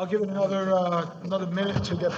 I'll give it another minute to get.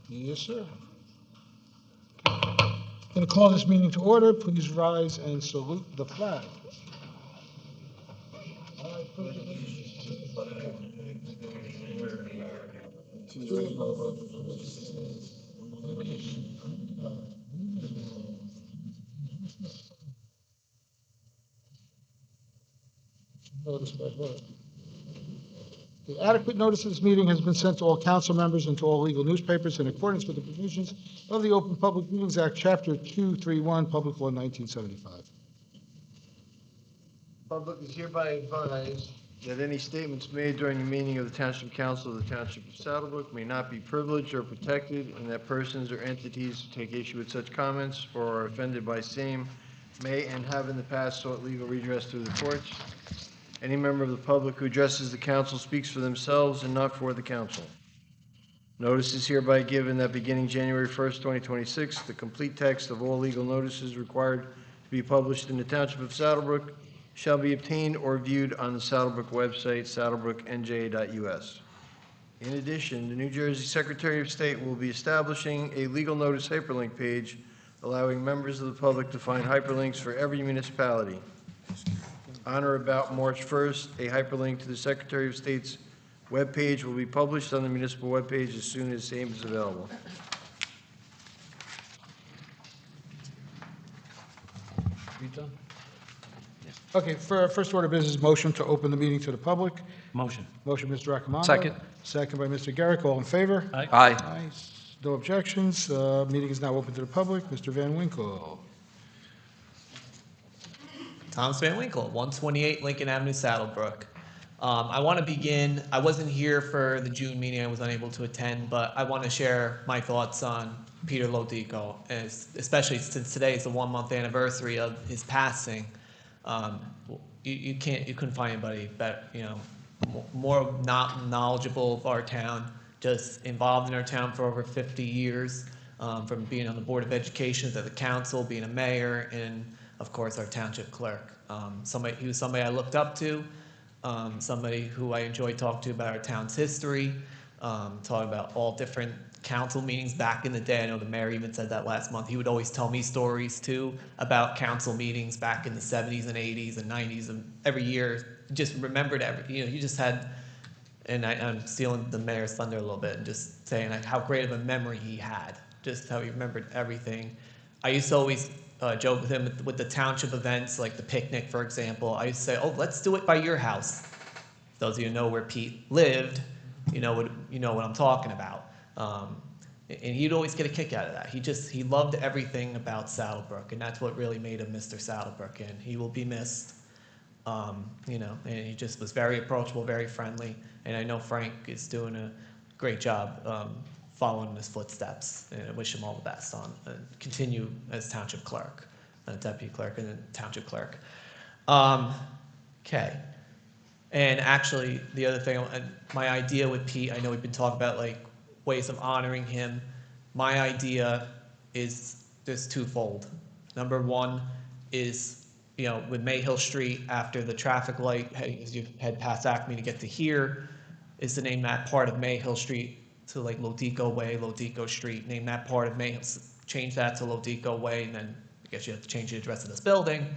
Yes, sir. Going to call this meeting to order. Please rise and salute the flag. Notice by heart. The adequate notice of this meeting has been sent to all council members and to all legal newspapers in accordance with the provisions of the Open Public Meetings Act, Chapter 231, Public Law 1975. Public is hereby advised that any statements made during the meeting of the Township Council of the Township of Saddlebrook may not be privileged or protected, and that persons or entities who take issue with such comments or are offended by same may and have in the past sought legal redress through the courts. Any member of the public who addresses the council speaks for themselves and not for the council. Notice is hereby given that beginning January 1st, 2026, the complete text of all legal notices required to be published in the Township of Saddlebrook shall be obtained or viewed on the Saddlebrook website, saddlebrooknj.us. In addition, the New Jersey Secretary of State will be establishing a legal notice hyperlink page, allowing members of the public to find hyperlinks for every municipality. On or about March 1st, a hyperlink to the Secretary of State's webpage will be published on the municipal webpage as soon as same is available. You done? Okay, for first order of business, motion to open the meeting to the public. Motion. Motion, Mr. Raccomando. Second. Second by Mr. Garrick. All in favor? Aye. Aye. No objections. Meeting is now open to the public. Mr. Van Winkle. Thomas Van Winkle, 128 Lincoln Avenue, Saddlebrook. I want to begin, I wasn't here for the June meeting, I was unable to attend, but I want to share my thoughts on Peter Lodico, especially since today is the 1 month anniversary of his passing. You couldn't find anybody better, more not knowledgeable of our town, just involved in our town for over 50 years, from being on the Board of Education to the council, being a mayor, and of course our township clerk. He was somebody I looked up to, somebody who I enjoyed talking to about our town's history, talking about all different council meetings back in the day. I know the mayor even said that last month. He would always tell me stories too about council meetings back in the 70s and 80s and 90s, and every year just remembered he just had, and I'm stealing the mayor's thunder a little bit and just saying how great of a memory he had, just how he remembered everything. I used to always joke with him with the township events, like the picnic, for example. I used to say, "Oh, let's do it by your house." Those of you who know where Pete lived, you know what I'm talking about. and he'd always get a kick out of that. He loved everything about Saddlebrook, and that's what really made him Mr. Saddlebrook, and he will be missed. You know, and he just was very approachable, very friendly, and I know Frank is doing a great job following in his footsteps, and I wish him all the best on continue as township clerk, deputy clerk, and then township clerk. Okay. And actually, the other thing, my idea with Pete, I know we've been talking about like ways of honoring him. My idea is there's twofold. Number one is, you know, with Mayhill Street, after the traffic light, as you head past Acme to get to here, is to name that part of Mayhill Street to like Lodico Way, Lodico Street, name that part of Mayhill, change that to Lodico Way, and then I guess you have to change the address of this building,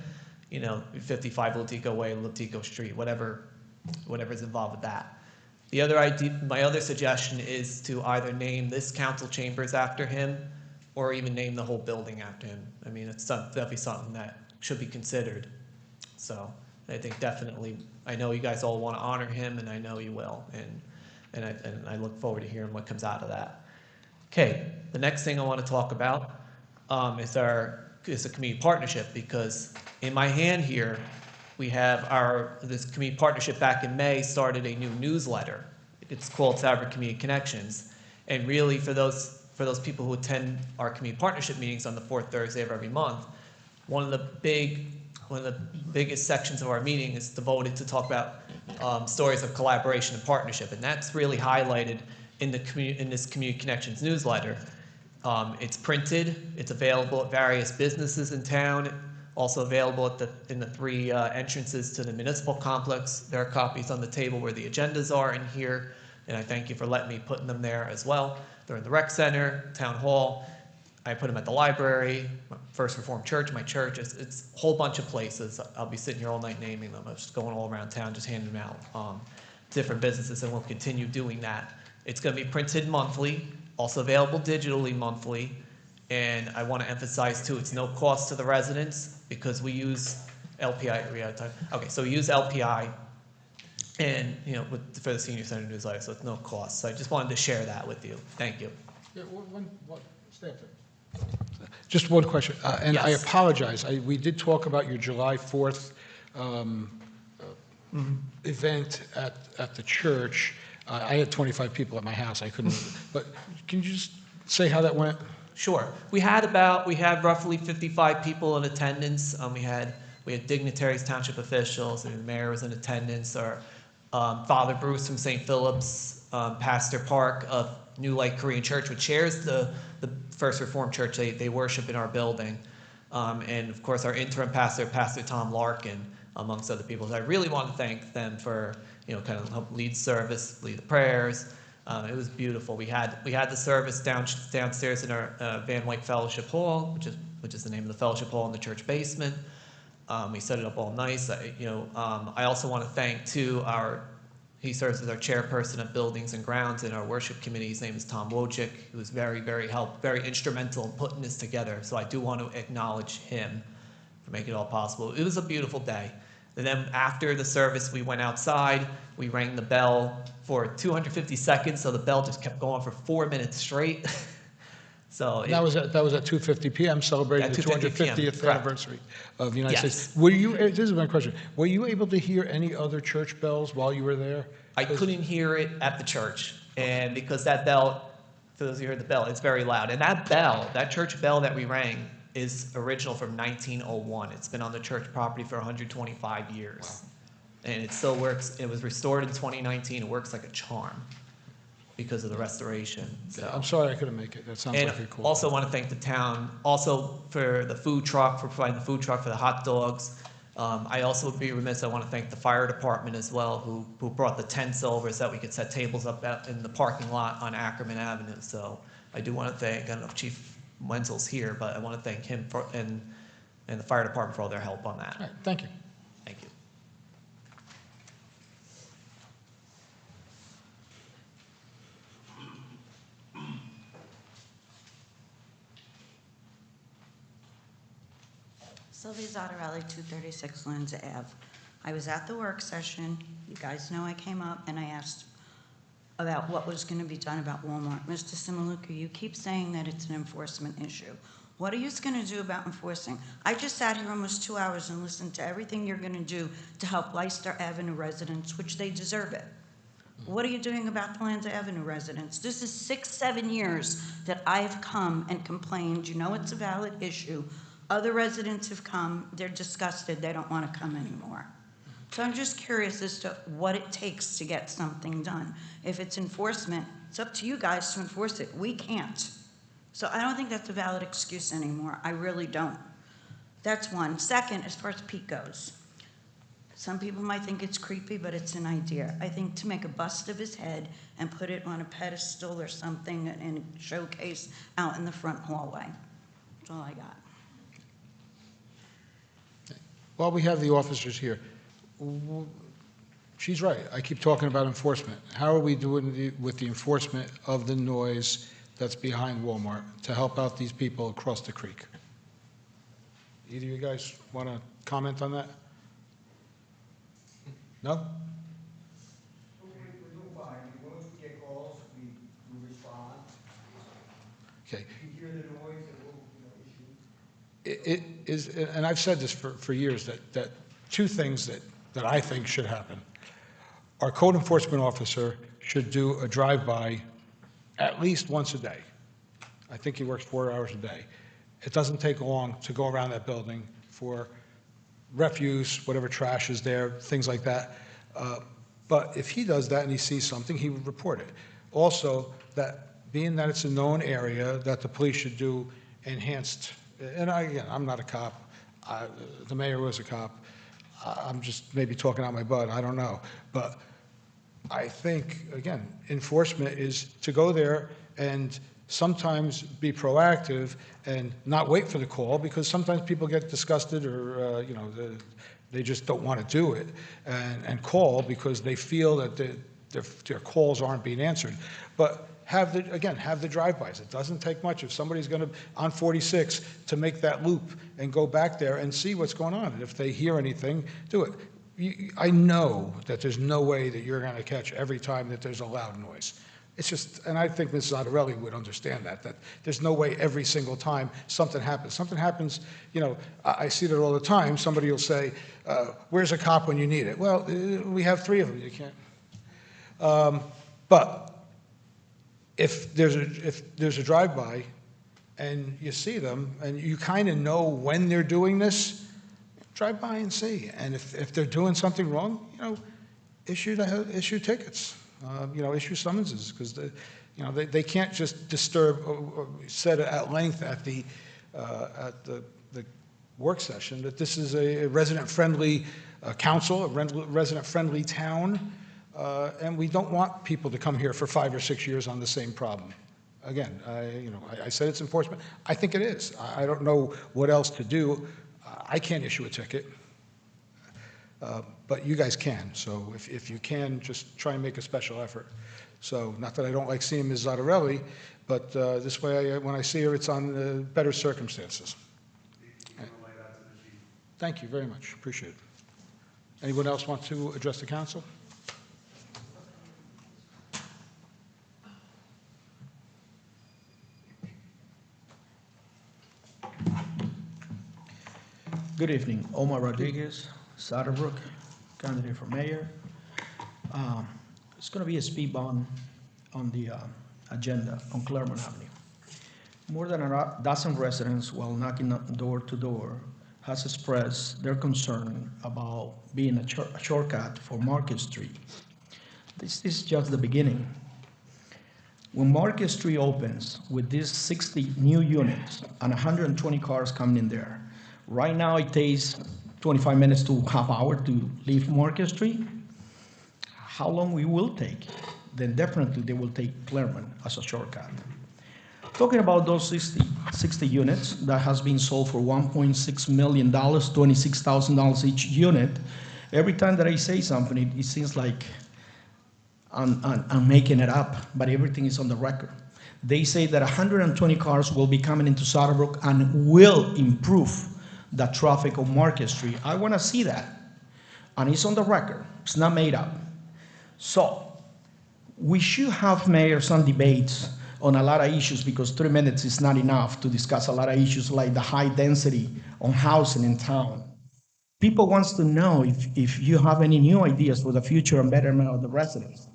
you know, 55 Lodico Way, Lodico Street, whatever's involved with that. The other idea, my other suggestion is to either name this council chambers after him, or even name the whole building after him. I mean, it's definitely something that should be considered. So I think definitely, I know you guys all want to honor him, and I know you will, and I look forward to hearing what comes out of that. Okay, the next thing I want to talk about is a community partnership, because in my hand here, we have this community partnership back in May started a new newsletter. It's called Saddlebrook Community Connections. And really for those people who attend our community partnership meetings on the fourth Thursday of every month, one of the biggest sections of our meeting is devoted to talk about stories of collaboration and partnership. And that's really highlighted in this Community Connections newsletter. It's printed, it's available at various businesses in town, also available in the 3 entrances to the municipal complex. There are copies on the table where the agendas are in here, and I thank you for letting me put them there as well. They're in the rec center, town hall. I put them at the library, First Reformed Church, my church. It's a whole bunch of places. I'll be sitting here all night naming them. I'm just going all around town, just handing them out different businesses, and we'll continue doing that. It's going to be printed monthly, also available digitally monthly. And I want to emphasize too, it's no cost to the residents because we use LPI. Okay, so we use LPI, and you know, for the senior center newsletter, so it's no cost. So I just wanted to share that with you. Thank you. Yeah, stay up there. Just one question, and Yes. I apologize. We did talk about your July 4th event at the church. I had 25 people at my house. I couldn't, but can you just say how that went? Sure. We had roughly 55 people in attendance. We had dignitaries, township officials, and the mayor was in attendance. Our Father Bruce from St. Philip's, Pastor Park of New Light Korean Church, which shares the First Reformed Church. They worship in our building. And of course, our interim pastor, Pastor Tom Larkin, amongst other people. So I really want to thank them for, you know, kind of help lead service, lead the prayers. It was beautiful. We had the service downstairs in our Van Wyck Fellowship Hall, which is the name of the fellowship hall in the church basement. We set it up all nice. I also want to thank too he serves as our chairperson of buildings and grounds in our worship committee. His name is Tom Wojcik, who was very instrumental in putting this together. So I do want to acknowledge him for making it all possible. It was a beautiful day. And then after the service, we went outside. We rang the bell for 250 seconds, so the bell just kept going for 4 minutes straight. So That was at 2:50 p.m. celebrating the 250th anniversary of the United States. This is my question. Were you able to hear any other church bells while you were there? I couldn't hear it at the church, and because that bell, for those of you who heard the bell, it's very loud. And that church bell that we rang, is original from 1901. It's been on the church property for 125 years. Wow. And it still works. It was restored in 2019. It works like a charm because of the restoration. So. I'm sorry I couldn't make it. That sounds like a cool. Also want to thank the town also for the food truck, for providing the food truck for the hot dogs. I also would be remiss, I want to thank the fire department as well, who brought the tents over so that we could set tables up out in the parking lot on Ackerman Avenue. So I do want to thank, I don't know if Chief Wenzel's here, but I want to thank him and the fire department for all their help on that. All right, thank you. Thank you. Sylvia Zottarelli, 236 Lindsay Ave. I was at the work session. You guys know I came up and I asked about what was going to be done about Walmart. Mr. Simaluka, you keep saying that it's an enforcement issue. What are you going to do about enforcing? I just sat here almost 2 hours and listened to everything you're going to do to help Leicester Avenue residents, which they deserve it. What are you doing about the Lanza Avenue residents? This is 6, 7 years that I've come and complained. You know it's a valid issue. Other residents have come. They're disgusted. They don't want to come anymore. So I'm just curious as to what it takes to get something done. If it's enforcement, it's up to you guys to enforce it. We can't. So I don't think that's a valid excuse anymore. I really don't. That's one. Second, as far as Pete goes, some people might think it's creepy, but it's an idea. I think to make a bust of his head and put it on a pedestal or something and showcase out in the front hallway. That's all I got. While we have the officers here, she's right. I keep talking about enforcement. How are we doing with the enforcement of the noise that's behind Walmart to help out these people across the creek? Either of you guys want to comment on that? No? We're doing fine. Once we get calls, we respond. Okay. If you hear the noise, it will, issue. It is, and I've said this for years, that two things that I think should happen. Our code enforcement officer should do a drive-by at least once a day. I think he works 4 hours a day. It doesn't take long to go around that building for refuse, whatever trash is there, things like that. But if he does that and he sees something, he would report it. Also, that being that it's a known area, that the police should do enhanced, and again, I'm not a cop. The mayor was a cop. I'm just maybe talking out my butt, I don't know. But I think, again, enforcement is to go there and sometimes be proactive and not wait for the call, because sometimes people get disgusted or, they just don't want to do it and call because they feel that their calls aren't being answered. But have the drive-bys. It doesn't take much. If somebody's going to, on 46, to make that loop and go back there and see what's going on. And if they hear anything, do it. I know that there's no way that you're going to catch every time that there's a loud noise. It's just, and I think Mrs. Ottarelli would understand that there's no way every single time something happens. Something happens, I see that all the time. Somebody will say, where's a cop when you need it? Well, we have 3 of them. You can't. But if there's a drive-by and you see them and you kind of know when they're doing this, drive by and see. And if they're doing something wrong, issue tickets, issue summonses, because they can't just disturb or said at length at the work session that this is a resident-friendly council, a resident-friendly town, and we don't want people to come here for 5 or 6 years on the same problem. Again, I said it's enforcement. I think it is. I don't know what else to do. I can't issue a ticket, but you guys can. So if you can, just try and make a special effort. So not that I don't like seeing Ms. Zottarelli, but this way, when I see her, it's on better circumstances. Thank you very much. Appreciate it. Anyone else want to address the council? Good evening, Omar Rodriguez, Satterbrook, candidate for mayor. It's going to be a speed bump on the agenda on Claremont Avenue. More than a dozen residents, while knocking door to door, has expressed their concern about being a shortcut for Market Street. This is just the beginning. When Market Street opens with these 60 new units and 120 cars coming in there, right now it takes 25 minutes to half hour to leave Market Street. How long we will take? Then definitely they will take Claremont as a shortcut. Talking about those 60 units that has been sold for $1.6 million, $26,000 each unit, every time that I say something, it seems like I'm making it up, but everything is on the record. They say that 120 cars will be coming into Satterbrook and will improve the traffic on Market Street. I want to see that. And it's on the record. It's not made up. So we should have, Mayor, some debates on a lot of issues because 3 minutes is not enough to discuss a lot of issues like the high density on housing in town. People wants to know if you have any new ideas for the future and betterment of the residents.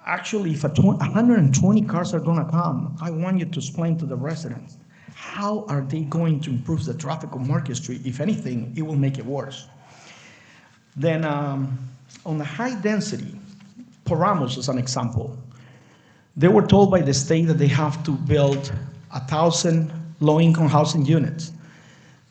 Actually, if 120 cars are gonna come, I want you to explain to the residents, how are they going to improve the traffic on Market Street? If anything, it will make it worse. Then, on the high density, Poramos is an example. They were told by the state that they have to build 1,000 low-income housing units.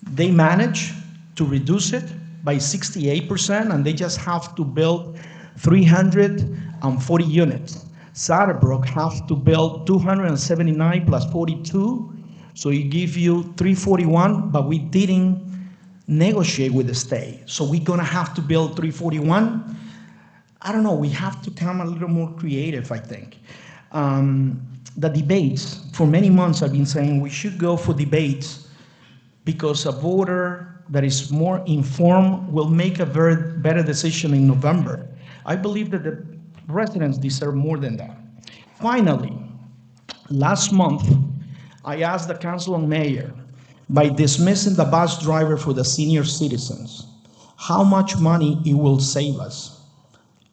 They managed to reduce it by 68%, and they just have to build 340 units. Saddlebrook have to build 279 plus 42, so it gives you 341, but we didn't negotiate with the state. So we're gonna have to build 341. I don't know, we have to come a little more creative, I think. The debates, for many months I've been saying we should go for debates because a voter that is more informed will make a very better decision in November. I believe that the residents deserve more than that. Finally, last month, I asked the council and mayor, by dismissing the bus driver for the senior citizens, how much money it will save us.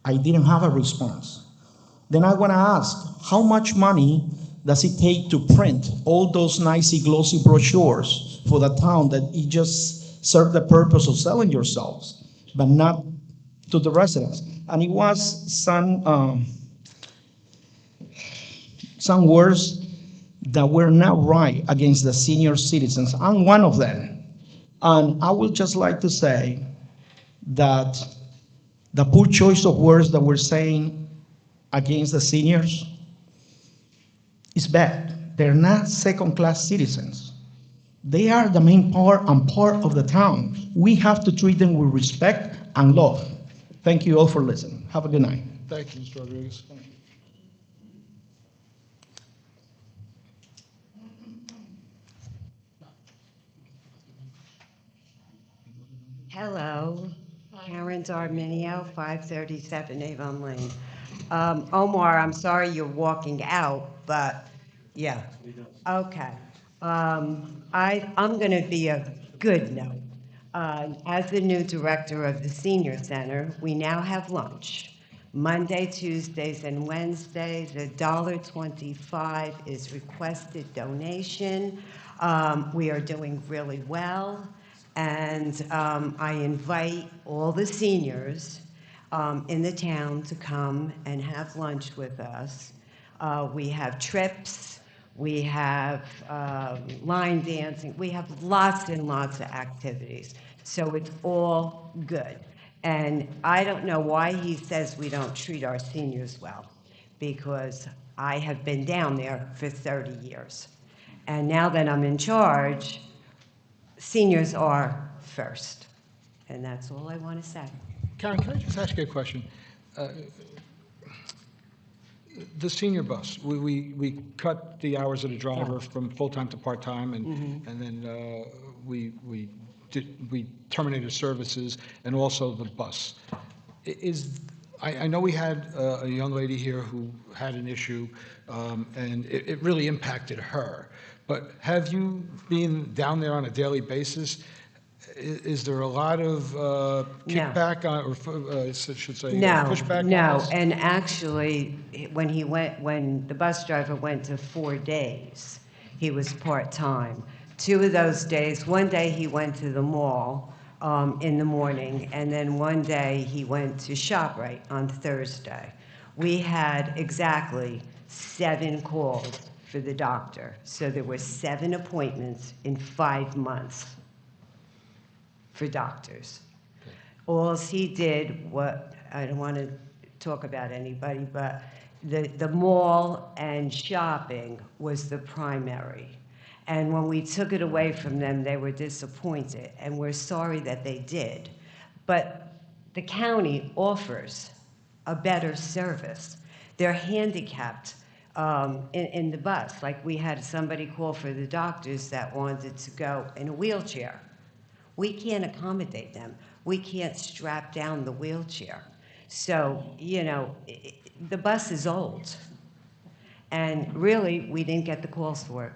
I didn't have a response. Then I want to ask, how much money does it take to print all those nicey glossy brochures for the town that it just serve the purpose of selling yourselves, but not to the residents? And it was some words that were not right against the senior citizens. I'm one of them. And I would just like to say that the poor choice of words that we're saying against the seniors is bad. They're not second-class citizens. They are the main part and part of the town. We have to treat them with respect and love. Thank you all for listening. Have a good night. Thank you, Mr. Rodriguez. Hello, Karen Darminio, 537 Avon Lane. Omar, I'm sorry you're walking out, but, yeah. Okay. I'm going to be a good note. As the new director of the senior center, we now have lunch. Monday, Tuesdays, and Wednesdays, $1.25 is requested donation. We are doing really well. And I invite all the seniors in the town to come and have lunch with us. We have trips, we have line dancing, we have lots and lots of activities. So it's all good. And I don't know why he says we don't treat our seniors well, because I have been down there for 30 years. And now that I'm in charge, seniors are first, and that's all I want to say. Karen, can I just ask you a question? The senior bus, we cut the hours of the driver from full-time to part-time, and then we terminated services and also the bus. I know we had a young lady here who had an issue, and it really impacted her. But have you been down there on a daily basis? Is there a lot of kickback or should say pushback? No. And actually, when the bus driver went to 4 days, he was part-time. 2 of those days, one day he went to the mall in the morning, and then one day he went to ShopRite on Thursday. We had exactly 7 calls for the doctor. So there were 7 appointments in 5 months for doctors. All he did, I don't want to talk about anybody, but the mall and shopping was the primary. And when we took it away from them, they were disappointed, and we're sorry that they did. But the county offers a better service. They're handicapped in the bus. Like, we had somebody call for the doctors that wanted to go in a wheelchair. We can't accommodate them. We can't strap down the wheelchair. So, you know, the bus is old. And really, we didn't get the calls for it,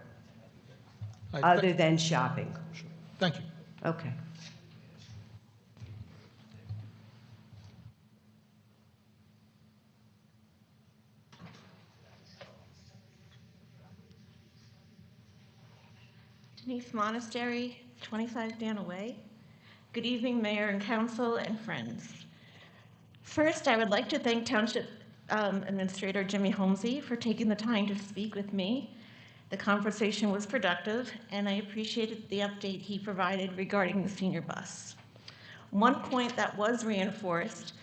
All right, other than shopping. Thank you. Okay. Denise Monastery, 25 Dana Way. Good evening, Mayor and Council and friends. First, I would like to thank Township Administrator Jimmy Holmesy for taking the time to speak with me. The conversation was productive, and I appreciated the update he provided regarding the senior bus. One point that was reinforced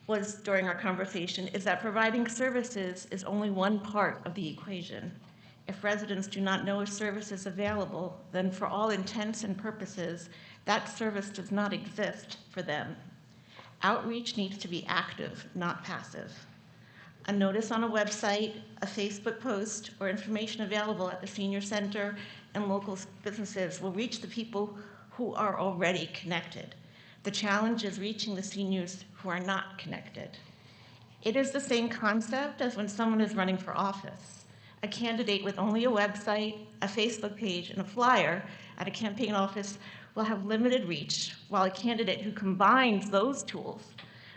was during our conversation is that providing services is only one part of the equation. If residents do not know a service is available, then for all intents and purposes, that service does not exist for them. Outreach needs to be active, not passive. A notice on a website, a Facebook post, or information available at the senior center and local businesses will reach the people who are already connected. The challenge is reaching the seniors who are not connected. It is the same concept as when someone is running for office. A candidate with only a website, a Facebook page, and a flyer at a campaign office will have limited reach, while a candidate who combines those tools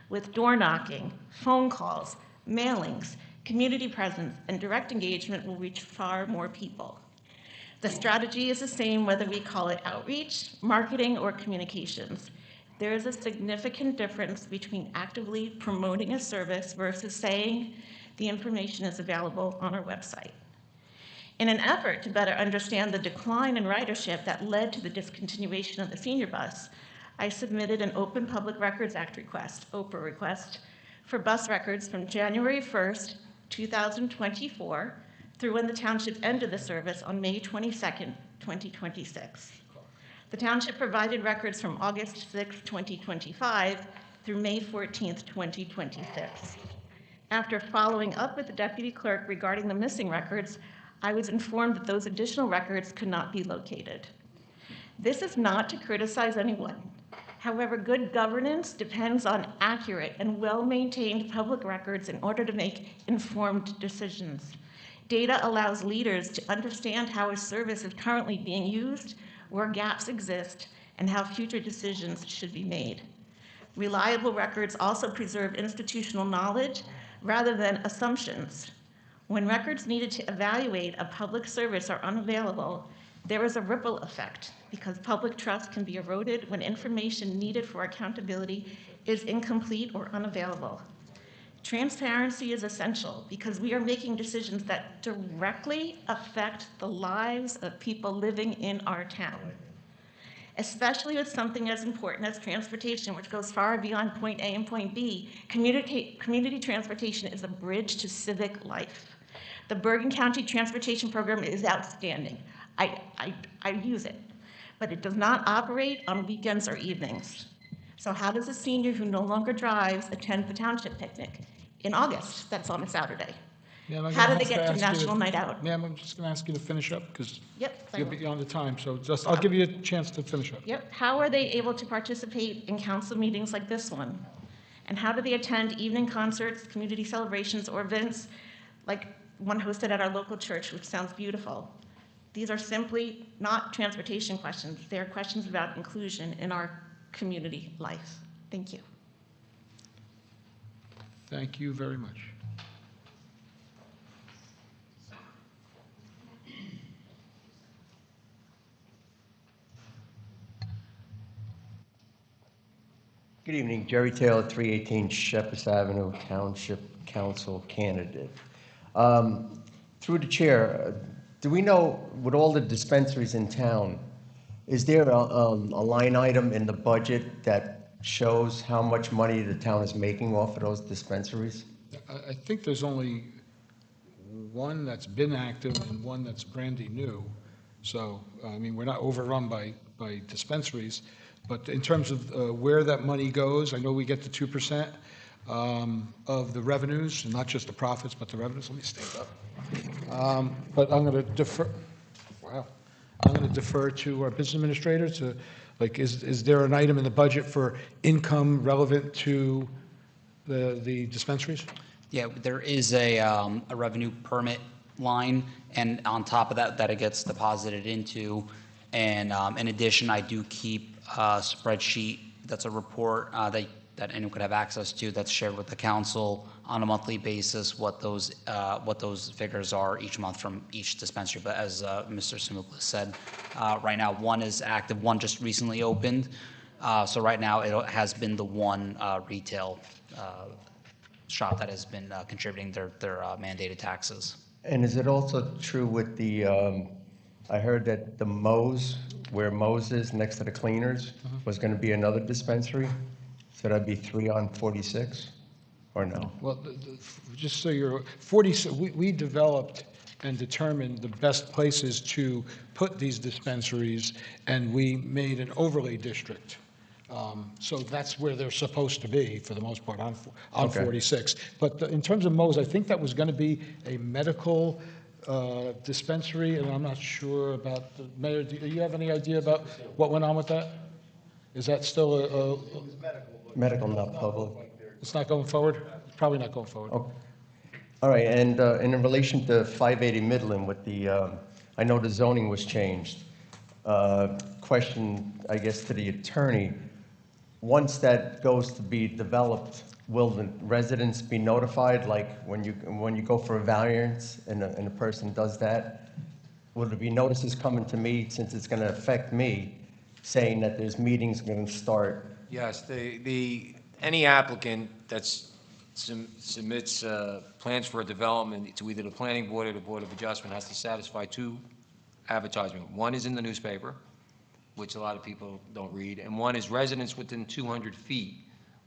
with door knocking, phone calls, mailings, community presence, and direct engagement will reach far more people. The strategy is the same whether we call it outreach, marketing, or communications. There is a significant difference between actively promoting a service versus saying the information is available on our website. In an effort to better understand the decline in ridership that led to the discontinuation of the senior bus, I submitted an Open Public Records Act request, OPRA request, for bus records from January 1st, 2024, through when the township ended the service on May 22nd, 2026. The township provided records from August 6, 2025, through May 14th, 2026. After following up with the deputy clerk regarding the missing records, I was informed that those additional records could not be located. This is not to criticize anyone. However, good governance depends on accurate and well-maintained public records in order to make informed decisions. Data allows leaders to understand how a service is currently being used, where gaps exist, and how future decisions should be made. Reliable records also preserve institutional knowledge rather than assumptions. When records needed to evaluate a public service are unavailable, there is a ripple effect because public trust can be eroded when information needed for accountability is incomplete or unavailable. Transparency is essential because we are making decisions that directly affect the lives of people living in our town, especially with something as important as transportation, which goes far beyond point A and point B. Community transportation is a bridge to civic life. The Bergen County Transportation Program is outstanding. I use it, but it does not operate on weekends or evenings. So how does a senior who no longer drives attend the township picnic in August? That's on a Saturday. Ma'am, I'm How gonna do they have get to ask you National Night Out? Ma'am, I'm just going to ask you to finish up because Yep, I you're will. beyond the time, so just, I'll give you a chance to finish up. Yep, how are they able to participate in council meetings like this one? And how do they attend evening concerts, community celebrations, or events like one hosted at our local church, which sounds beautiful? These are simply not transportation questions. They are questions about inclusion in our community life. Thank you. Thank you very much. Good evening, Jerry Taylor, 318 Shepherd's Avenue, Township Council candidate. Through the chair, do we know, with all the dispensaries in town, is there a line item in the budget that shows how much money the town is making off of those dispensaries? I think there's only one that's been active and one that's brandy new. So, I mean, we're not overrun by dispensaries. But in terms of where that money goes, I know we get the 2% of the revenues, and not just the profits, but the revenues. Let me stand up. But I'm going to defer, wow. I'm going to defer to our business administrator to, like, is there an item in the budget for income relevant to the dispensaries? Yeah, there is a revenue permit line, and on top of that, that it gets deposited into. And in addition, I do keep a spreadsheet that's a report that anyone could have access to, that's shared with the council on a monthly basis, what those figures are each month from each dispensary. But as Mr. Simuklis said, right now, one is active, one just recently opened. So right now, it has been the one retail shop that has been contributing their mandated taxes. And is it also true with the, I heard that the Moe's, where Moe's is next to the cleaners, was going to be another dispensary? So that'd be 3 on 46, or no? Well, just so you're, 40, we developed and determined the best places to put these dispensaries, and we made an overlay district. So that's where they're supposed to be, for the most part, on Okay. 46. But in terms of Moe's, I think that was going to be a medical dispensary, and I'm not sure about the mayor. Do you have any idea about what went on with that? Is that still Medical, not public. it's not going forward? It's probably not going forward. Oh, all right, and in relation to 580 Midland with the, I know the zoning was changed. Question, I guess, to the attorney. Once that goes to be developed, will the residents be notified, like when you go for a variance and a person does that? Will there be notices coming to me, since it's going to affect me, saying that there's meetings going to start? Yes, any applicant that's submits plans for a development to either the planning board or the Board of Adjustment has to satisfy 2 advertisements. One is in the newspaper, which a lot of people don't read, and one is residents within 200 feet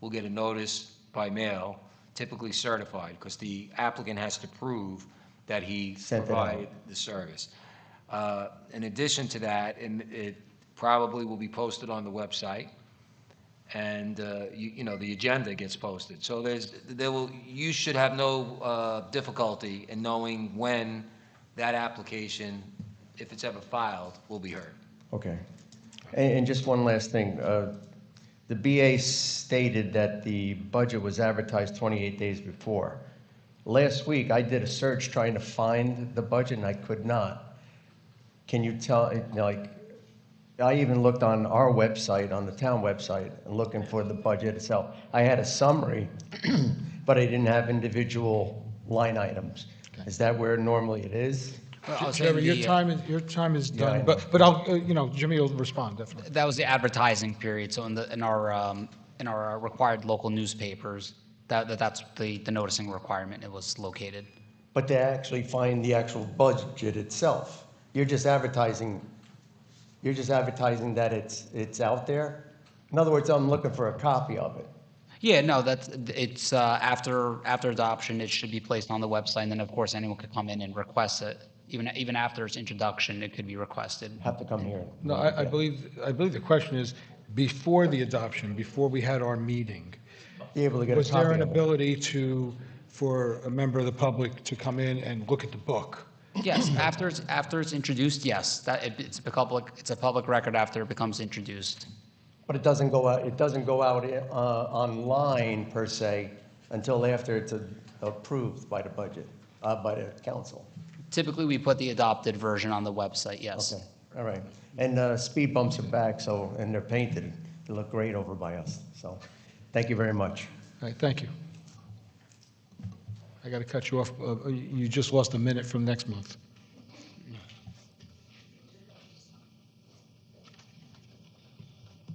will get a notice by mail, typically certified, because the applicant has to prove that he Sent it out. provided the service. In addition to that, it probably will be posted on the website, and you know, the agenda gets posted. So you should have no difficulty in knowing when that application, if it's ever filed, will be heard. Okay. And just one last thing. The BA stated that the budget was advertised 28 days before. Last week, I did a search trying to find the budget, and I could not. Can you tell, like, I even looked on our website, on the town website, and looking for the budget itself. I had a summary, but I didn't have individual line items. Is that where normally it is? Jerry, your time is Yeah, I done, know. but I'll, Jimmy will respond, definitely. That was the advertising period, so in our required local newspapers, that's the noticing requirement, it was located. But to actually find the actual budget itself, you're just advertising that it's out there? In other words, I'm looking for a copy of it. Yeah, no, it's after adoption, it should be placed on the website, and then, of course, anyone could come in and request it. Even after its introduction, it could be requested. Have to come here. No, I believe the question is, before the adoption, before we had our meeting, Be able to get a was there copy an of it. ability for a member of the public to come in and look at the book? Yes, after it's introduced, yes, it's a public record after it becomes introduced. But it doesn't go out online per se until after it's approved by the budget, by the council. Typically, we put the adopted version on the website, yes. Okay, all right. And speed bumps are back, so, and they're painted. They look great over by us, so, thank you very much. All right, thank you. I got to cut you off. You just lost a minute from next month.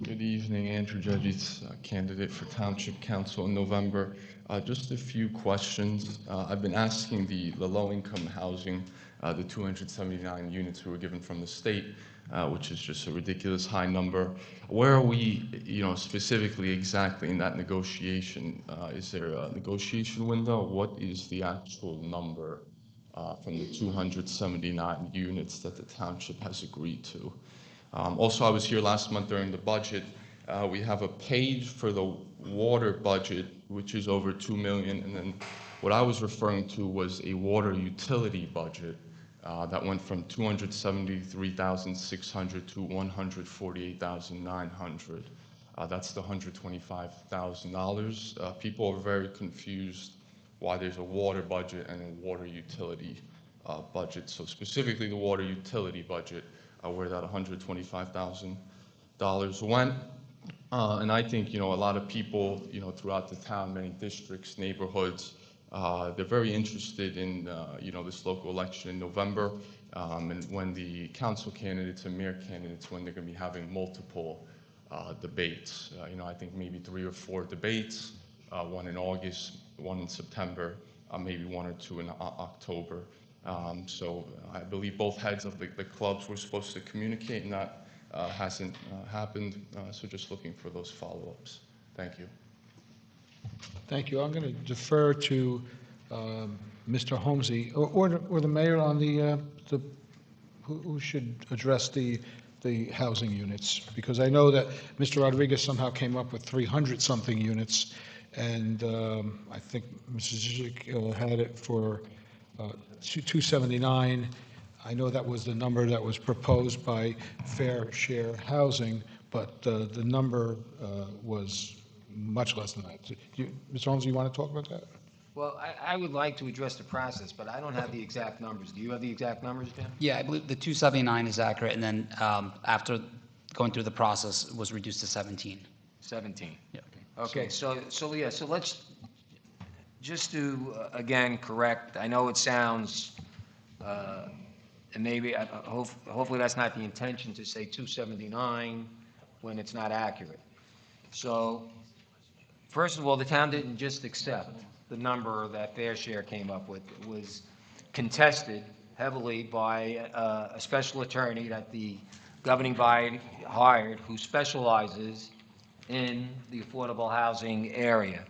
Good evening, Andrew Judges, candidate for Township Council in November. Just a few questions. I've been asking the low-income housing, the 279 units who were given from the state, which is just a ridiculous high number. Where are we, specifically exactly in that negotiation? Is there a negotiation window? What is the actual number from the 279 units that the township has agreed to? Also, I was here last month during the budget. We have a page for the water budget, which is over $2 million, and then what I was referring to was a water utility budget that went from $273,600 to $148,900. That's the $125,000. People are very confused why there's a water budget and a water utility budget. So specifically the water utility budget, where that $125,000 went. And I think, a lot of people, throughout the town, many districts, neighborhoods, they're very interested in, this local election in November, and when the council candidates and mayor candidates, when they're going to be having multiple debates. I think maybe 3 or 4 debates, one in August, one in September, maybe 1 or 2 in October. So I believe both heads of the clubs were supposed to communicate, and that hasn't happened. So just looking for those follow-ups. Thank you. Thank you. I'm going to defer to Mr. Holmesy, or the mayor on who should address the housing units, because I know that Mr. Rodriguez somehow came up with 300-something units, and I think Mrs. Zizic had it for 279. I know that was the number that was proposed by Fair Share Housing, but the number was much less than that. Mr. Holmes, you want to talk about that? Well, I would like to address the process, but I don't have the exact numbers. Do you have the exact numbers, Dan? Yeah, I believe the 279 is accurate, and then after going through the process, it was reduced to 17. 17. Yeah. Okay, so let's just to, again, correct. I know it sounds, and maybe, hopefully that's not the intention to say 279 when it's not accurate. So, first of all, the town didn't just accept the number that Fair Share came up with. It was contested heavily by a special attorney that the governing body hired, who specializes in the affordable housing area.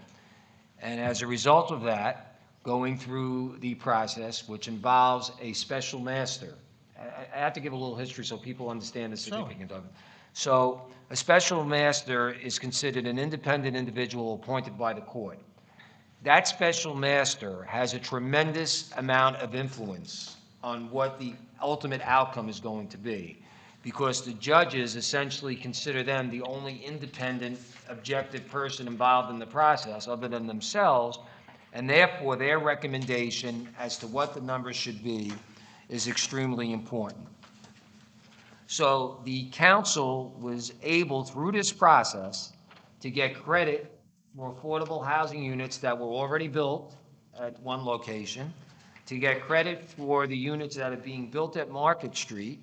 And as a result of that, going through the process, which involves a special master, I have to give a little history so people understand the significance of it. So a special master is considered an independent individual appointed by the court. That special master has a tremendous amount of influence on what the ultimate outcome is going to be, because the judges essentially consider them the only independent, objective person involved in the process other than themselves, and therefore their recommendation as to what the numbers should be is extremely important. So the council was able, through this process, to get credit for affordable housing units that were already built at one location, to get credit for the units that are being built at Market Street,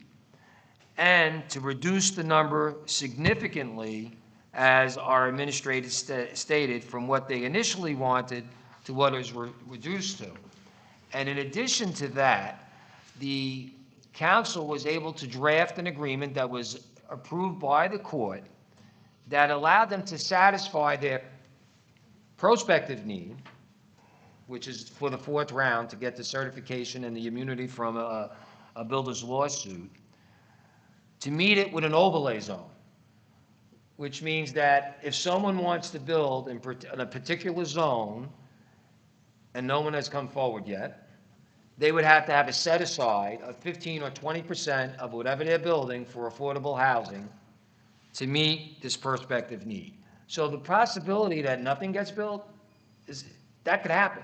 and to reduce the number significantly, as our administrator stated, from what they initially wanted to what is reduced to. And in addition to that, the council was able to draft an agreement that was approved by the court that allowed them to satisfy their prospective need, which is for the 4th round to get the certification and the immunity from a builder's lawsuit, to meet it with an overlay zone, which means that if someone wants to build in a particular zone, and no one has come forward yet, they would have to have a set-aside of 15 or 20% of whatever they're building for affordable housing to meet this prospective need. So the possibility that nothing gets built, that could happen,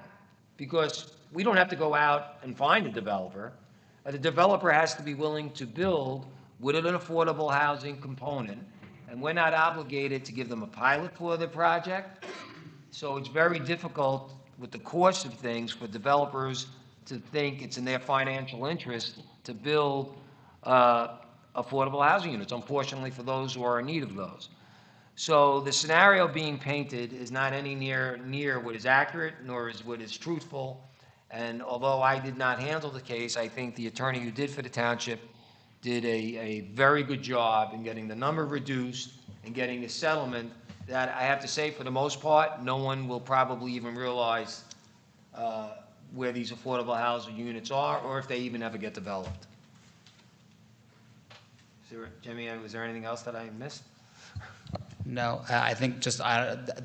because we don't have to go out and find a developer. The developer has to be willing to build with an affordable housing component, and we're not obligated to give them a pilot for the project. So it's very difficult with the course of things for developers to think it's in their financial interest to build affordable housing units, unfortunately, for those who are in need of those. So the scenario being painted is not any near what is accurate, nor is what is truthful. And although I did not handle the case, I think the attorney who did for the township did a very good job in getting the number reduced and getting a settlement that, I have to say, for the most part, no one will probably even realize where these affordable housing units are, or if they even ever get developed. Jimmy, was there anything else that I missed? No, I think just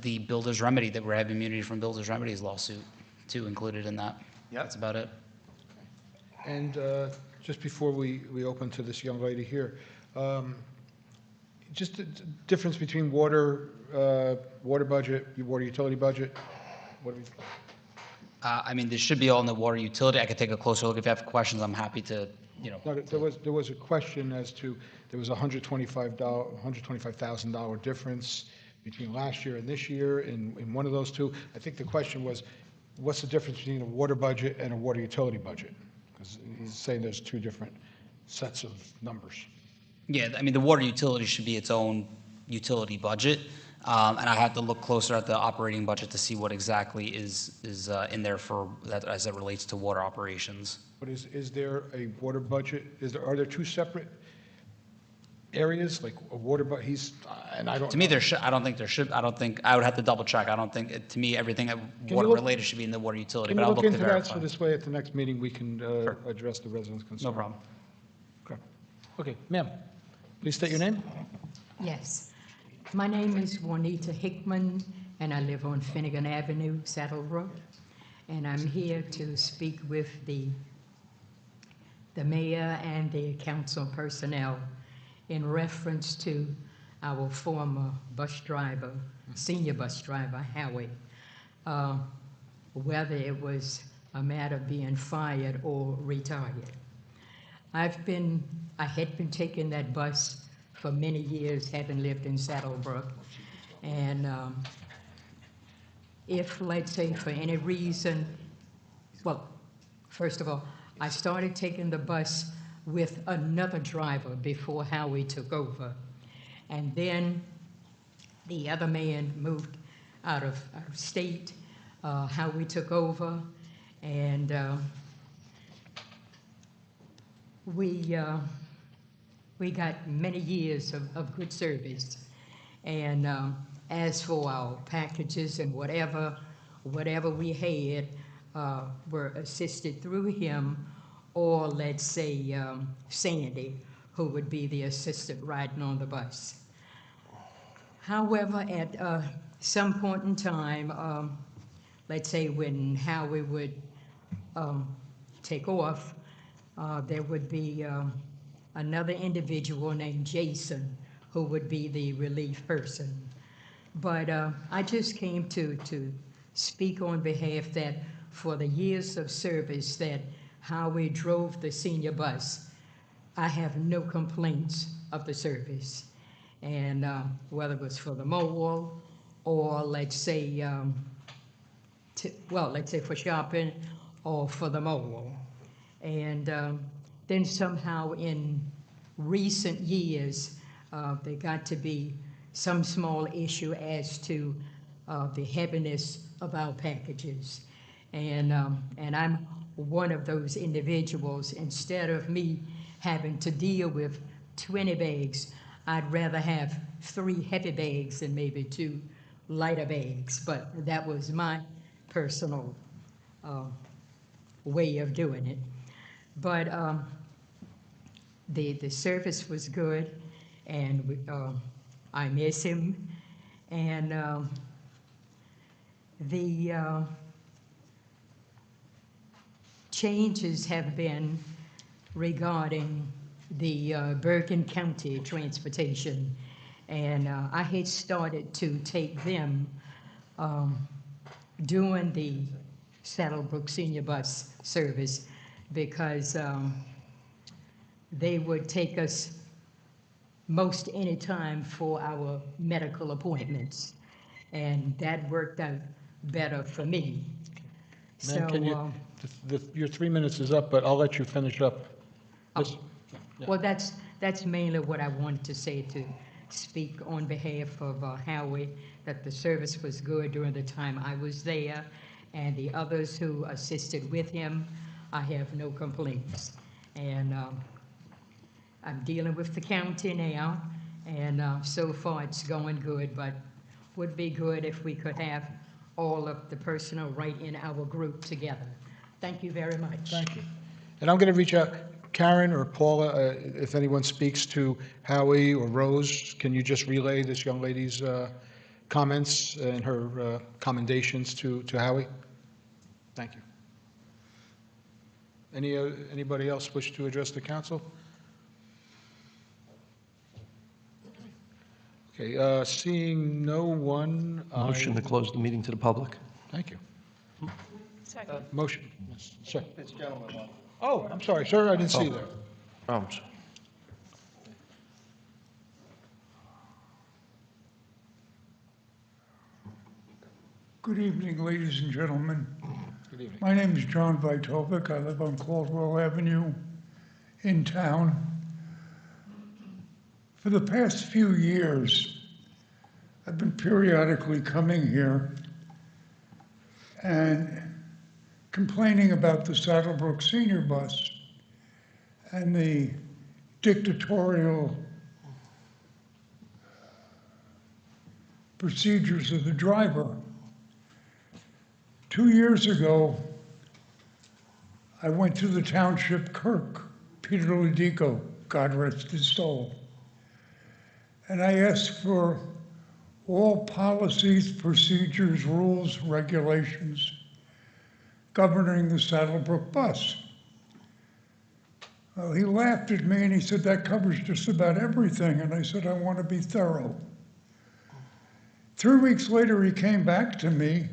the builder's remedy, that we have immunity from builder's remedies lawsuit too included in that. Yep. That's about it. And just before we open to this young lady here, just the difference between water, water budget, your water utility budget? What do we? I mean, this should be all in the water utility. I could take a closer look. If you have questions, I'm happy to, No, there was a question as to, there was $125,000 difference between last year and this year in one of those two. I think the question was, what's the difference between a water budget and a water utility budget? Because he's saying there's two different sets of numbers. Yeah, I mean, the water utility should be its own utility budget. And I have to look closer at the operating budget to see what exactly is in there for that as it relates to water operations. But is there a water budget, are there two separate areas, like a water, but and I don't. To me, I don't think, I would have to double check. I don't think, to me, everything water related should be in the water utility, Can but you I'll look look to into that, so verify. this way at the next meeting, we can address the residents' concern? No problem. Okay, ma'am, please state your name. Yes. My name is Juanita Hickman, and I live on Finnegan Avenue, Saddlebrook. And I'm here to speak with the mayor and the council personnel in reference to our former bus driver, senior bus driver, Howie, whether it was a matter of being fired or retired. I had been taking that bus for many years, having lived in Saddlebrook. And if, let's say, for any reason, well, first of all, I started taking the bus with another driver before Howie took over. And then the other man moved out of state. Howie took over, and we got many years of good service. And as for our packages and whatever we had were assisted through him, or let's say Sandy, who would be the assistant riding on the bus. However, at some point in time, let's say when Howie would take off, there would be another individual named Jason who would be the relief person. But I just came to speak on behalf that for the years of service that Howie drove the senior bus, I have no complaints of the service. And whether it was for the mobile or let's say, let's say for shopping or for the mobile. And then somehow in recent years, there got to be some small issue as to the heaviness of our packages. And I'm one of those individuals. Instead of me having to deal with 20 bags, I'd rather have 3 heavy bags and maybe 2 lighter bags. But that was my personal way of doing it. But the service was good, and I miss him. And the changes have been regarding the Bergen County transportation. And I had started to take them doing the Saddlebrook Senior Bus service because they would take us most any time for our medical appointments. And that worked out better for me. Ma'am, can you, So, your 3 minutes is up, but I'll let you finish up. This- well, that's mainly what I wanted to say, to speak on behalf of Howie, that the service was good during the time I was there, and the others who assisted with him, I have no complaints. And I'm dealing with the county now, and so far it's going good, but would be good if we could have all of the personnel right in our group together. Thank you very much. Thank you. And I'm going to reach out, Karen or Paula, if anyone speaks to Howie or Rose, can you just relay this young lady's comments and her commendations to Howie? Thank you. Anybody else wish to address the council? Okay, seeing no one. Motion to close the meeting to the public. Thank you. Second. Motion. Yes, sir. This gentleman. Oh, I'm sorry, sir, I didn't see you there. Good evening, ladies and gentlemen. Good evening. My name is John Vitovic. I live on Caldwell Avenue in town. For the past few years, I've been periodically coming here and complaining about the Saddlebrook Senior Bus and the dictatorial procedures of the driver. 2 years ago, I went to the township clerk, Peter Ludico, God rest his soul, and I asked for all policies, procedures, rules, regulations governing the Saddlebrook bus. Well, he laughed at me and he said, that covers just about everything. And I said, I want to be thorough. 3 weeks later, he came back to me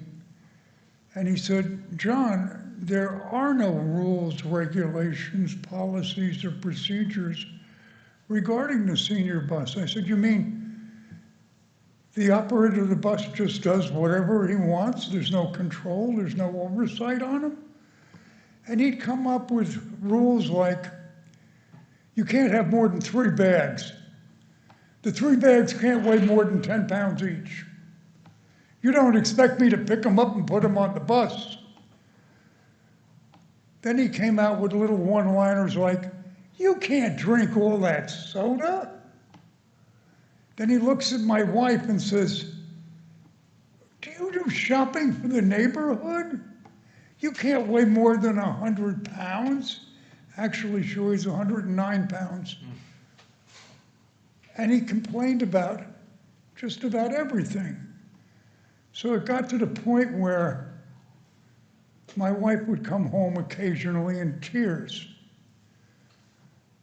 and he said, John, there are no rules, regulations, policies, or procedures regarding the senior bus. I said, you mean the operator of the bus just does whatever he wants? There's no control, there's no oversight on him? And he'd come up with rules like, you can't have more than 3 bags. The 3 bags can't weigh more than 10 pounds each. You don't expect me to pick them up and put them on the bus. Then he came out with little one-liners like, you can't drink all that soda. Then he looks at my wife and says, do you do shopping for the neighborhood? You can't weigh more than 100 pounds. Actually, she weighs 109 pounds. And he complained about just about everything. So it got to the point where my wife would come home occasionally in tears.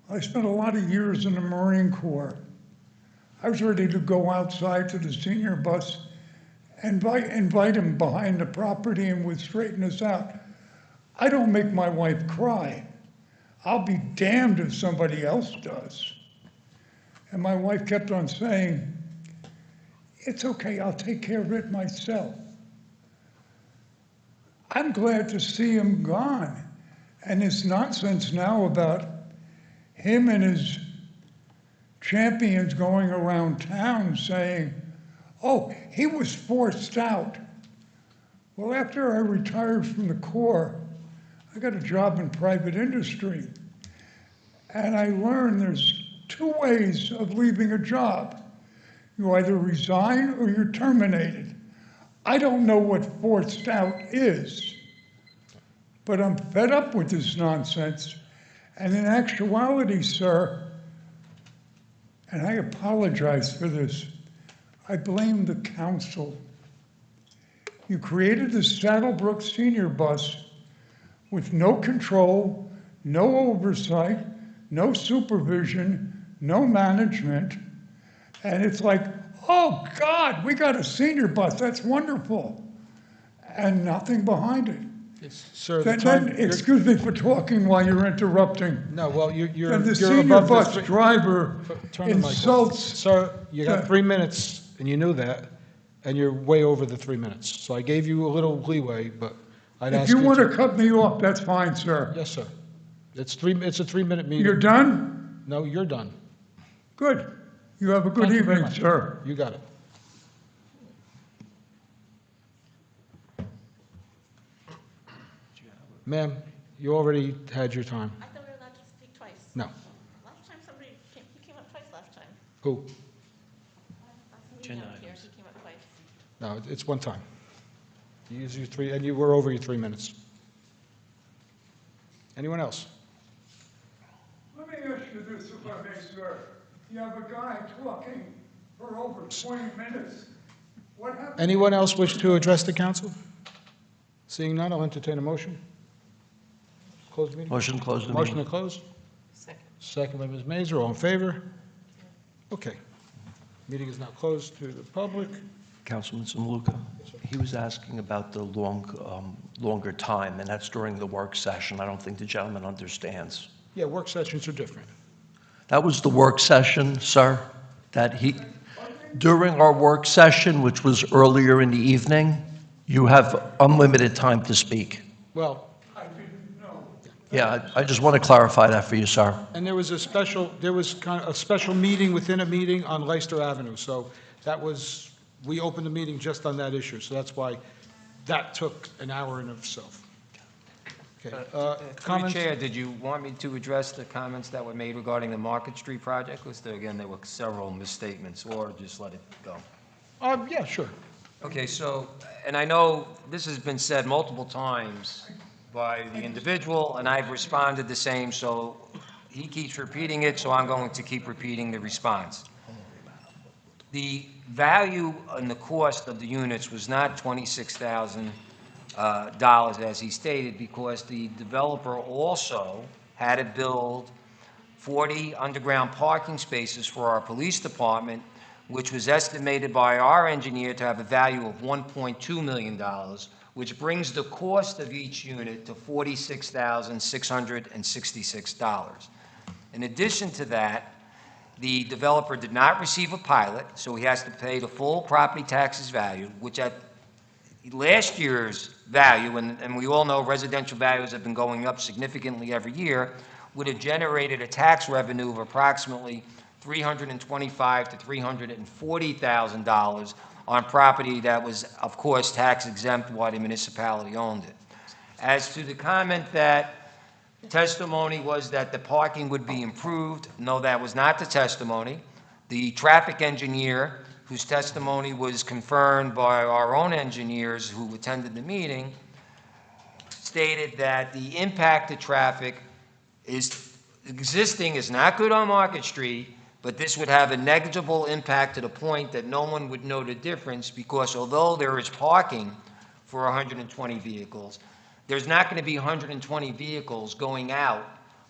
I spent a lot of years in the Marine Corps. I was ready to go outside to the senior bus and invite him behind the property and would straighten us out. I don't make my wife cry. I'll be damned if somebody else does. And my wife kept on saying, it's okay, I'll take care of it myself. I'm glad to see him gone. And this nonsense now about him and his champions going around town saying, oh, he was forced out. Well, after I retired from the Corps, I got a job in private industry. And I learned there's 2 ways of leaving a job. You either resign or you're terminated. I don't know what forced out is, but I'm fed up with this nonsense. And in actuality, sir, and I apologize for this, I blame the council. You created the Saddlebrook Senior Bus with no control, no oversight, no supervision, no management. And it's like, oh God, we got a senior bus, that's wonderful. And nothing behind it. Sir, Excuse me for talking while you're interrupting. No, well, you're And the you're senior above bus the driver Turn the mic off. insults. Sir, you got the- 3 minutes, and you knew that, and you're way over the 3 minutes. So I gave you a little leeway, but I'd ask If you you want to cut me off, that's fine, sir. Yes, sir. It's a 3-minute meeting. You're done? No, you're done. Good. You have a good Thank you very evening, much. sir. You got it. Ma'am, you already had your time. I thought we were allowed to speak twice. No. Last time somebody came, he came up twice last time. Who? Last meeting out here, he came up twice. No, it's one time. You used your 3, and you were over your 3 minutes. Anyone else? Let me ask you this, if I may, sir. You have a guy talking for over 20 minutes. What happened? Anyone else wish to address the council? Seeing none, I'll entertain a motion. Close the meeting? Motion to close the Motion to meeting. close? Second by Ms. Mazer, all in favor? Okay. Meeting is now closed to the public. Councilman Zamaluka, he was asking about the longer time, and that's during the work session. I don't think the gentleman understands. Yeah, work sessions are different. That was the work session, sir, during our work session, which was earlier in the evening, you have unlimited time to speak. Well, Yeah, I just want to clarify that for you, sir. and there was kind of a special meeting within a meeting on Leicester Avenue, so that was, we opened the meeting just on that issue, so that's why that took an hour in itself. Okay, Through the comments? Chair, did you want me to address the comments that were made regarding the Market Street project? Was there, again, there were several misstatements, or just let it go? Yeah, sure. Okay, so, and I know this has been said multiple times by the individual, and I've responded the same, so he keeps repeating it, so I'm going to keep repeating the response. The value and the cost of the units was not $26,000 as he stated, because the developer also had to build 40 underground parking spaces for our police department, which was estimated by our engineer to have a value of $1.2 million, which brings the cost of each unit to $46,666. In addition to that, the developer did not receive a pilot, so he has to pay the full property taxes value, which at last year's value, and we all know residential values have been going up significantly every year, would have generated a tax revenue of approximately $325,000 to $340,000 on property that was, of course, tax exempt while the municipality owned it. As to the comment that testimony was that the parking would be improved, no, that was not the testimony. The traffic engineer, whose testimony was confirmed by our own engineers who attended the meeting, stated that the impact to traffic existing is not good on Market Street, but this would have a negligible impact to the point that no one would know the difference, because although there is parking for 120 vehicles, there's not going to be 120 vehicles going out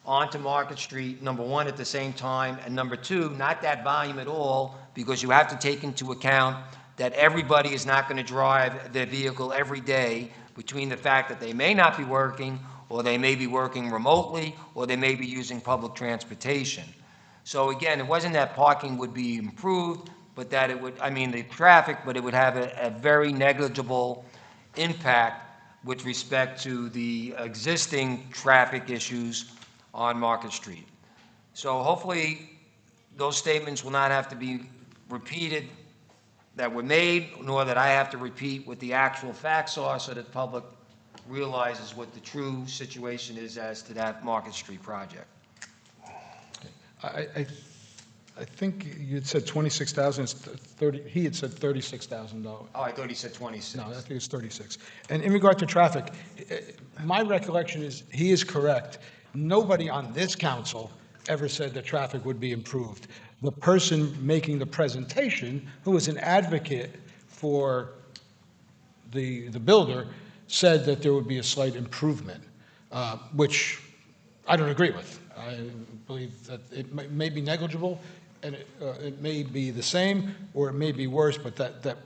onto Market Street, number one, at the same time, and number two, not that volume at all, because you have to take into account that everybody is not going to drive their vehicle every day, between the fact that they may not be working, or they may be working remotely, or they may be using public transportation. So again, it wasn't that parking would be improved, but that it would, I mean, the traffic, but it would have a very negligible impact with respect to the existing traffic issues on Market Street. So hopefully, those statements will not have to be repeated that were made, nor that I have to repeat what the actual facts are, so that the public realizes what the true situation is as to that Market Street project. I think you had said 26,000, it's 30, he had said $36,000. Oh, I thought he said 26. No, I think it's 36. And in regard to traffic, my recollection is, he is correct. Nobody on this council ever said that traffic would be improved. The person making the presentation, who was an advocate for the builder, said that there would be a slight improvement, which I don't agree with. I believe that it may be negligible, and it may be the same, or it may be worse, but that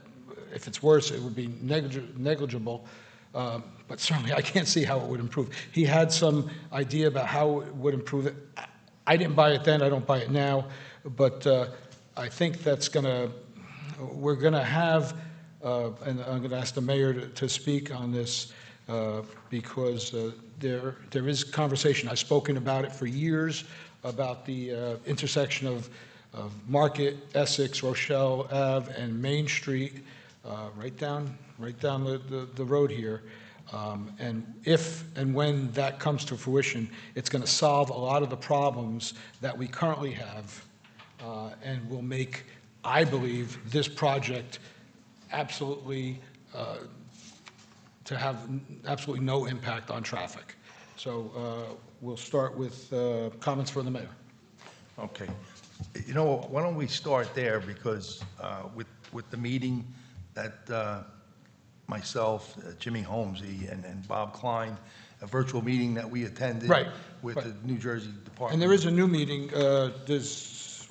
if it's worse, it would be negligible. But certainly, I can't see how it would improve. He had some idea about how it would improve it. I didn't buy it then, I don't buy it now, but I think we're going to have, and I'm going to ask the mayor to speak on this, because there is conversation. I've spoken about it for years, about the intersection of Market, Essex, Rochelle Ave, and Main Street, right down the road here. And if and when that comes to fruition, it's going to solve a lot of the problems that we currently have, and will make, I believe, this project absolutely to have absolutely no impact on traffic. So we'll start with comments from the mayor. Okay. You know, why don't we start there, because with the meeting that myself, Jimmy Holmesy, and Bob Klein, a virtual meeting that we attended Right, with right. the New Jersey Department. And there is a new meeting,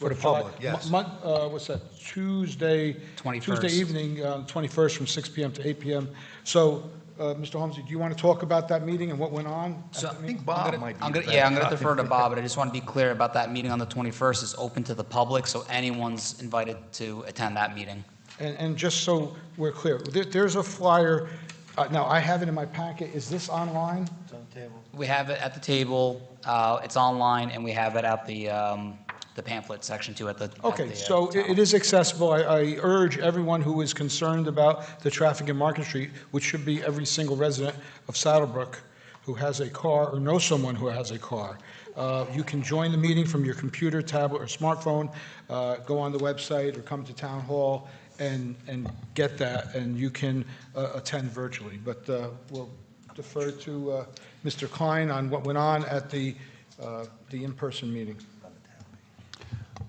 For the July- public, yes. What's that, Tuesday? 21st. Tuesday evening, 21st, from 6 PM to 8 PM. So, Mr. Holmesy, do you want to talk about that meeting and what went on? So- I think Bob might be. I'm the gonna, yeah, I'm gonna best defer to guy. Bob, but I just want to be clear about that meeting on the 21st is open to the public, so anyone's invited to attend that meeting. And just so we're clear, there's a flyer, now, I have it in my packet. Is this online? It's on the table. We have it at the table, it's online, and we have it at the pamphlet section too, at the. Okay, so it is accessible. I urge everyone who is concerned about the traffic in Market Street, which should be every single resident of Saddlebrook who has a car or knows someone who has a car. You can join the meeting from your computer, tablet, or smartphone, go on the website or come to Town Hall and get that, and you can attend virtually. But we'll defer to Mr. Klein on what went on at the in-person meeting.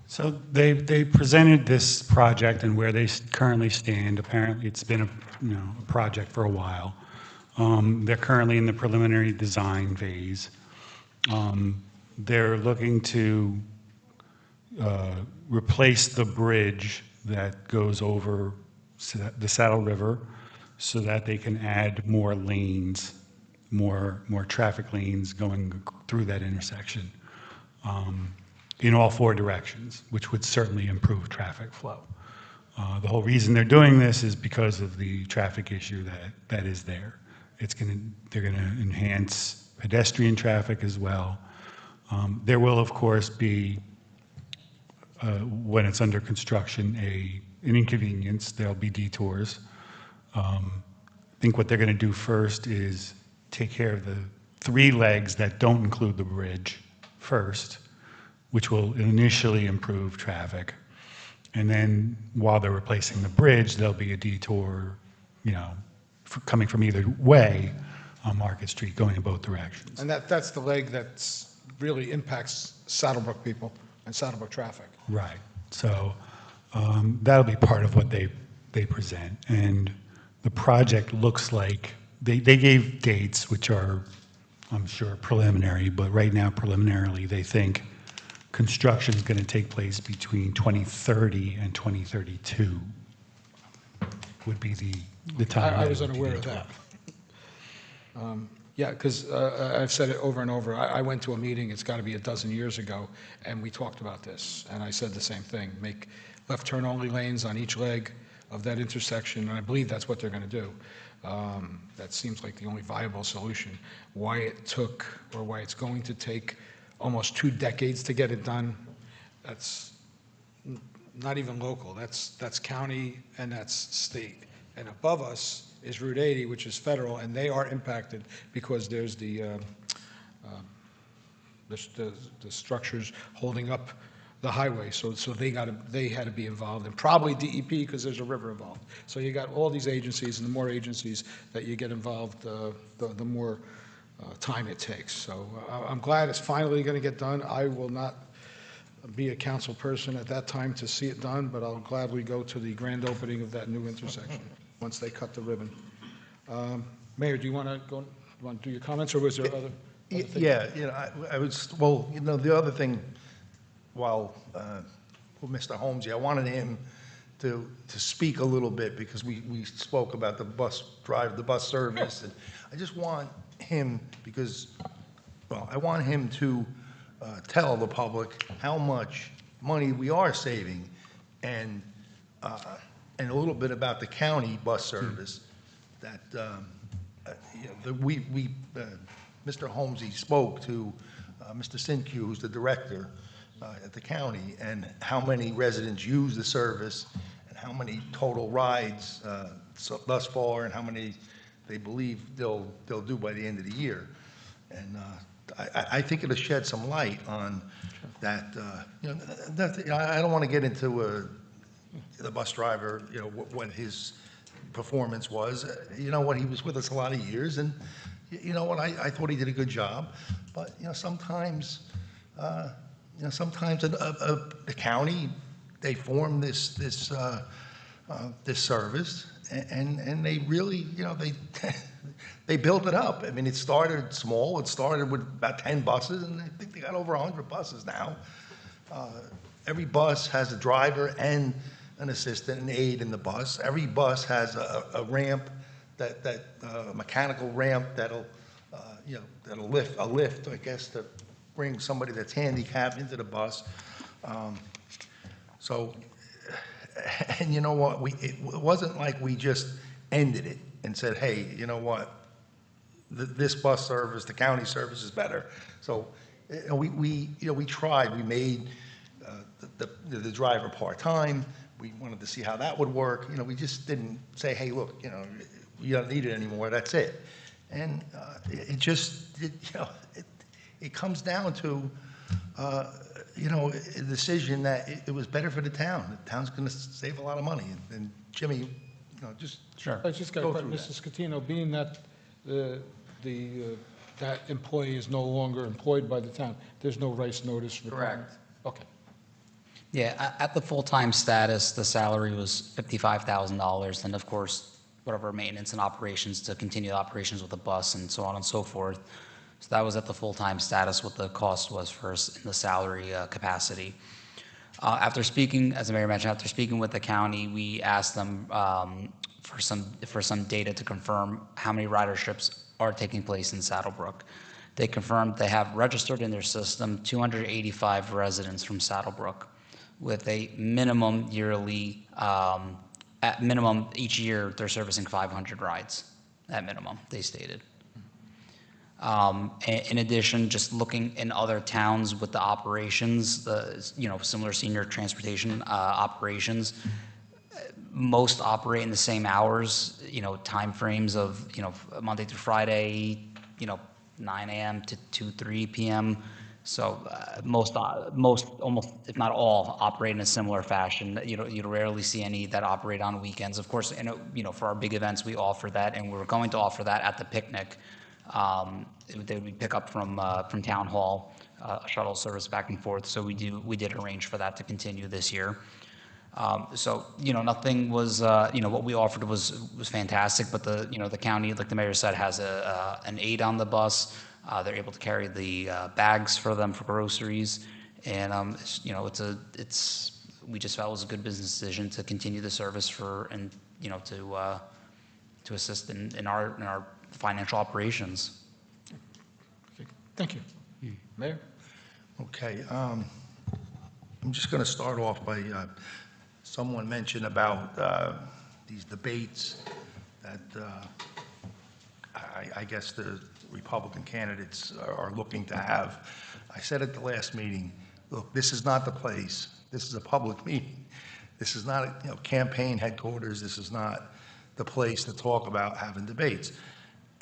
So they presented this project and where they currently stand. Apparently, it's been a project for a while. They're currently in the preliminary design phase. They're looking to replace the bridge that goes over the Saddle River so that they can add more lanes, more traffic lanes going through that intersection. In all four directions, which would certainly improve traffic flow. The whole reason they're doing this is because of the traffic issue that is there. They're gonna enhance pedestrian traffic as well. There will, of course, be, when it's under construction, an inconvenience. There'll be detours. I think what they're gonna do first is take care of the three legs that don't include the bridge first, which will initially improve traffic. And then while they're replacing the bridge, there'll be a detour, coming from either way on Market Street, going in both directions. And that's the leg that's really impacts Saddlebrook people and Saddlebrook traffic. Right. So that'll be part of what they present. And the project looks like, they gave dates, which are, I'm sure, preliminary, but right now preliminarily, they think construction is going to take place between 2030 and 2032 would be the time. I was unaware of that. Yeah, because I've said it over and over. I went to a meeting, it's got to be a dozen years ago, and we talked about this, and I said the same thing. Make left turn only lanes on each leg of that intersection, and I believe that's what they're going to do. That seems like the only viable solution. Why it took, or why it's going to take almost 2 decades to get it done, that's not even local. That's county and that's state. And above us is Route 80, which is federal, and they are impacted because there's the structures holding up the highway. So they had to be involved, and probably DEP because there's a river involved. So you got all these agencies, and the more agencies that you get involved, the more time it takes. So I'm glad it's finally going to get done. I will not be a council person at that time to see it done, but I'll gladly go to the grand opening of that new intersection once they cut the ribbon. Mayor, do you want to do your comments, or was there other things? Yeah, I was, well, the other thing, while with Mr. Holmesy, I wanted him to speak a little bit because we spoke about the bus service, and I just want him, because, well, I want him to tell the public how much money we are saving, and a little bit about the county bus service that Mr. Holmesy spoke to Mr. Sinque, who's the director at the county, and how many residents use the service, and how many total rides thus far, and how many they believe they'll do by the end of the year. And I think it'll shed some light on that. I don't want to get into the bus driver, what his performance was. He was with us a lot of years, and I thought he did a good job. But sometimes the county, they form this service, and they really, they built it up. I mean, it started small. It started with about 10 buses, and I think they got over 100 buses now. every bus has a driver and an assistant, an aide in the bus. Every bus has a ramp, that mechanical ramp that'll, that'll lift, I guess, to bring somebody that's handicapped into the bus. So, and you know what, it wasn't like we just ended it and said, hey, you know what, this bus service, the county service is better. So, we tried, we made the driver part-time, we wanted to see how that would work, we just didn't say, hey, look, you don't need it anymore, that's it. And it comes down to, a decision that it was better for the town. The town's going to save a lot of money. And Jimmy, just Sure. I just got go a through question, Mr. Scatino, being that that employee is no longer employed by the town, there's no rice notice requirement? Correct. Okay. Yeah, at the full-time status, the salary was $55,000, and of course, whatever maintenance and operations to continue the operations with the bus and so on and so forth. So that was at the full-time status, what the cost was for us in the salary capacity. After speaking, as the mayor mentioned, after speaking with the county, we asked them for some data to confirm how many riderships are taking place in Saddlebrook. They confirmed they have registered in their system 285 residents from Saddlebrook, with a minimum yearly, at minimum each year, they're servicing 500 rides, at minimum, they stated. In addition, just looking in other towns with the operations, similar senior transportation operations, most operate in the same hours, timeframes of, Monday through Friday, 9 a.m. to 2, 3 p.m. So most, almost, if not all, operate in a similar fashion. You rarely see any that operate on weekends. Of course, for our big events, we offer that, and we're going to offer that at the picnic. They would pick up from Town Hall, a shuttle service back and forth. So we did arrange for that to continue this year. So nothing was, what we offered was fantastic, but the county, like the mayor said, has an aide on the bus. They're able to carry the bags for them for groceries, and we just felt it was a good business decision to continue the service to assist in our financial operations. Thank you. Mayor? Okay, I'm just going to start off by, someone mentioned about these debates that I guess the Republican candidates are looking to have. I said at the last meeting, look, this is not the place. This is a public meeting. This is not a campaign headquarters. This is not the place to talk about having debates.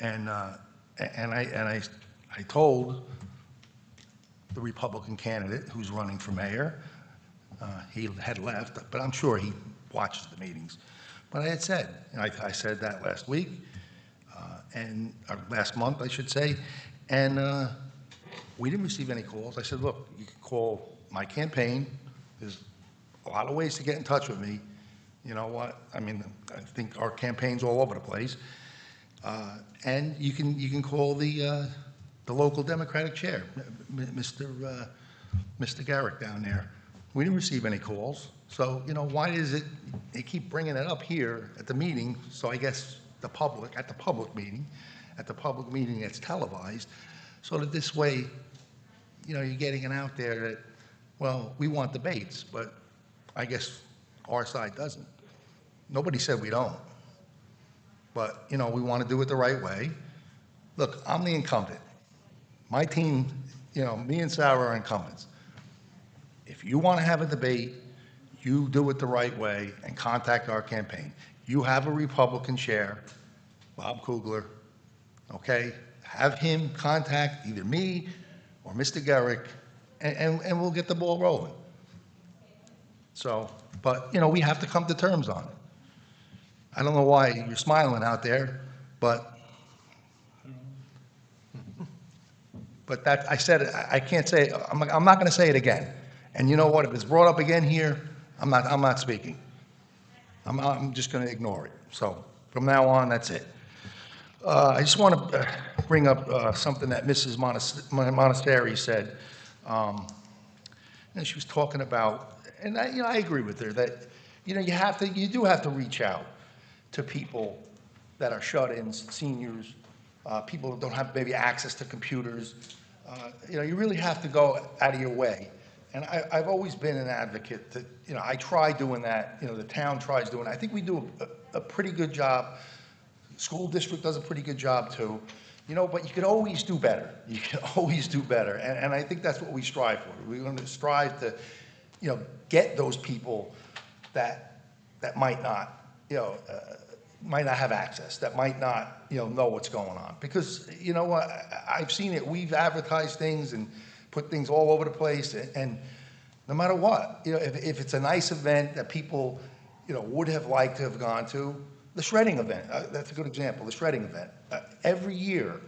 And I told the Republican candidate who's running for mayor, he had left, but I'm sure he watches the meetings. But I had said, I said that last week, or last month, I should say, and we didn't receive any calls. I said, look, you can call my campaign. There's a lot of ways to get in touch with me. You know what? I mean, I think our campaign's all over the place. And you can call the local Democratic chair, Mr. Garrick down there. We didn't receive any calls. So, why is it they keep bringing it up here at the meeting? So I guess at the public meeting that's televised, so that this way, you're getting it out there that, well, we want debates, but I guess our side doesn't. Nobody said we don't. But, we want to do it the right way. Look, I'm the incumbent. My team, me and Sarah are incumbents. If you want to have a debate, you do it the right way and contact our campaign. You have a Republican chair, Bob Kugler, okay? Have him contact either me or Mr. Garrick, and we'll get the ball rolling. So, but, we have to come to terms on it. I don't know why you're smiling out there, but that, I said it, I can't say, I'm not going to say it again. And you know what, if it's brought up again here, I'm not speaking. I'm just going to ignore it. So from now on, that's it. I just want to bring up something that Mrs. Monastery said. and she was talking about, and I agree with her, that, you do have to reach out to people that are shut-ins, seniors, people that don't have maybe access to computers. You really have to go out of your way. And I've always been an advocate that, I try doing that, the town tries doing it. I think we do a pretty good job. School district does a pretty good job too, but you could always do better. You can always do better. And I think that's what we strive for. We're going to strive to, get those people that might not, might not have access, that might not, know what's going on. Because, what, I've seen it, we've advertised things and put things all over the place, and no matter what, if it's a nice event that people, would have liked to have gone to, the shredding event, that's a good example, the shredding event. Every year,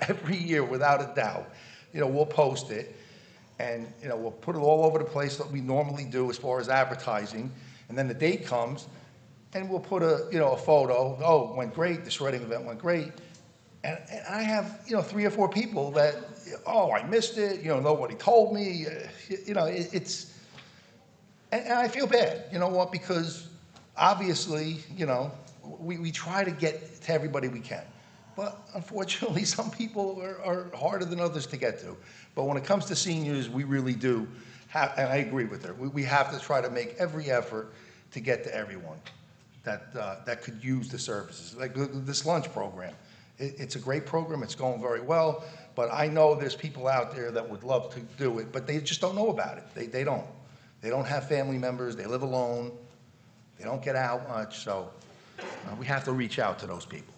every year, without a doubt, we'll post it, and, we'll put it all over the place that we normally do as far as advertising, and then the date comes, and we'll put a photo, oh, it went great, the shredding event went great, and I have, 3 or 4 people that, oh, I missed it, nobody told me, it's, and I feel bad, you know what, because obviously, we try to get to everybody we can. But unfortunately, some people are harder than others to get to. But when it comes to seniors, we really do have, and I agree with her, we have to try to make every effort to get to everyone that could use the services. Like this lunch program. It's a great program, it's going very well, but I know there's people out there that would love to do it, but they just don't know about it. They don't. They don't have family members, they live alone, they don't get out much, so we have to reach out to those people.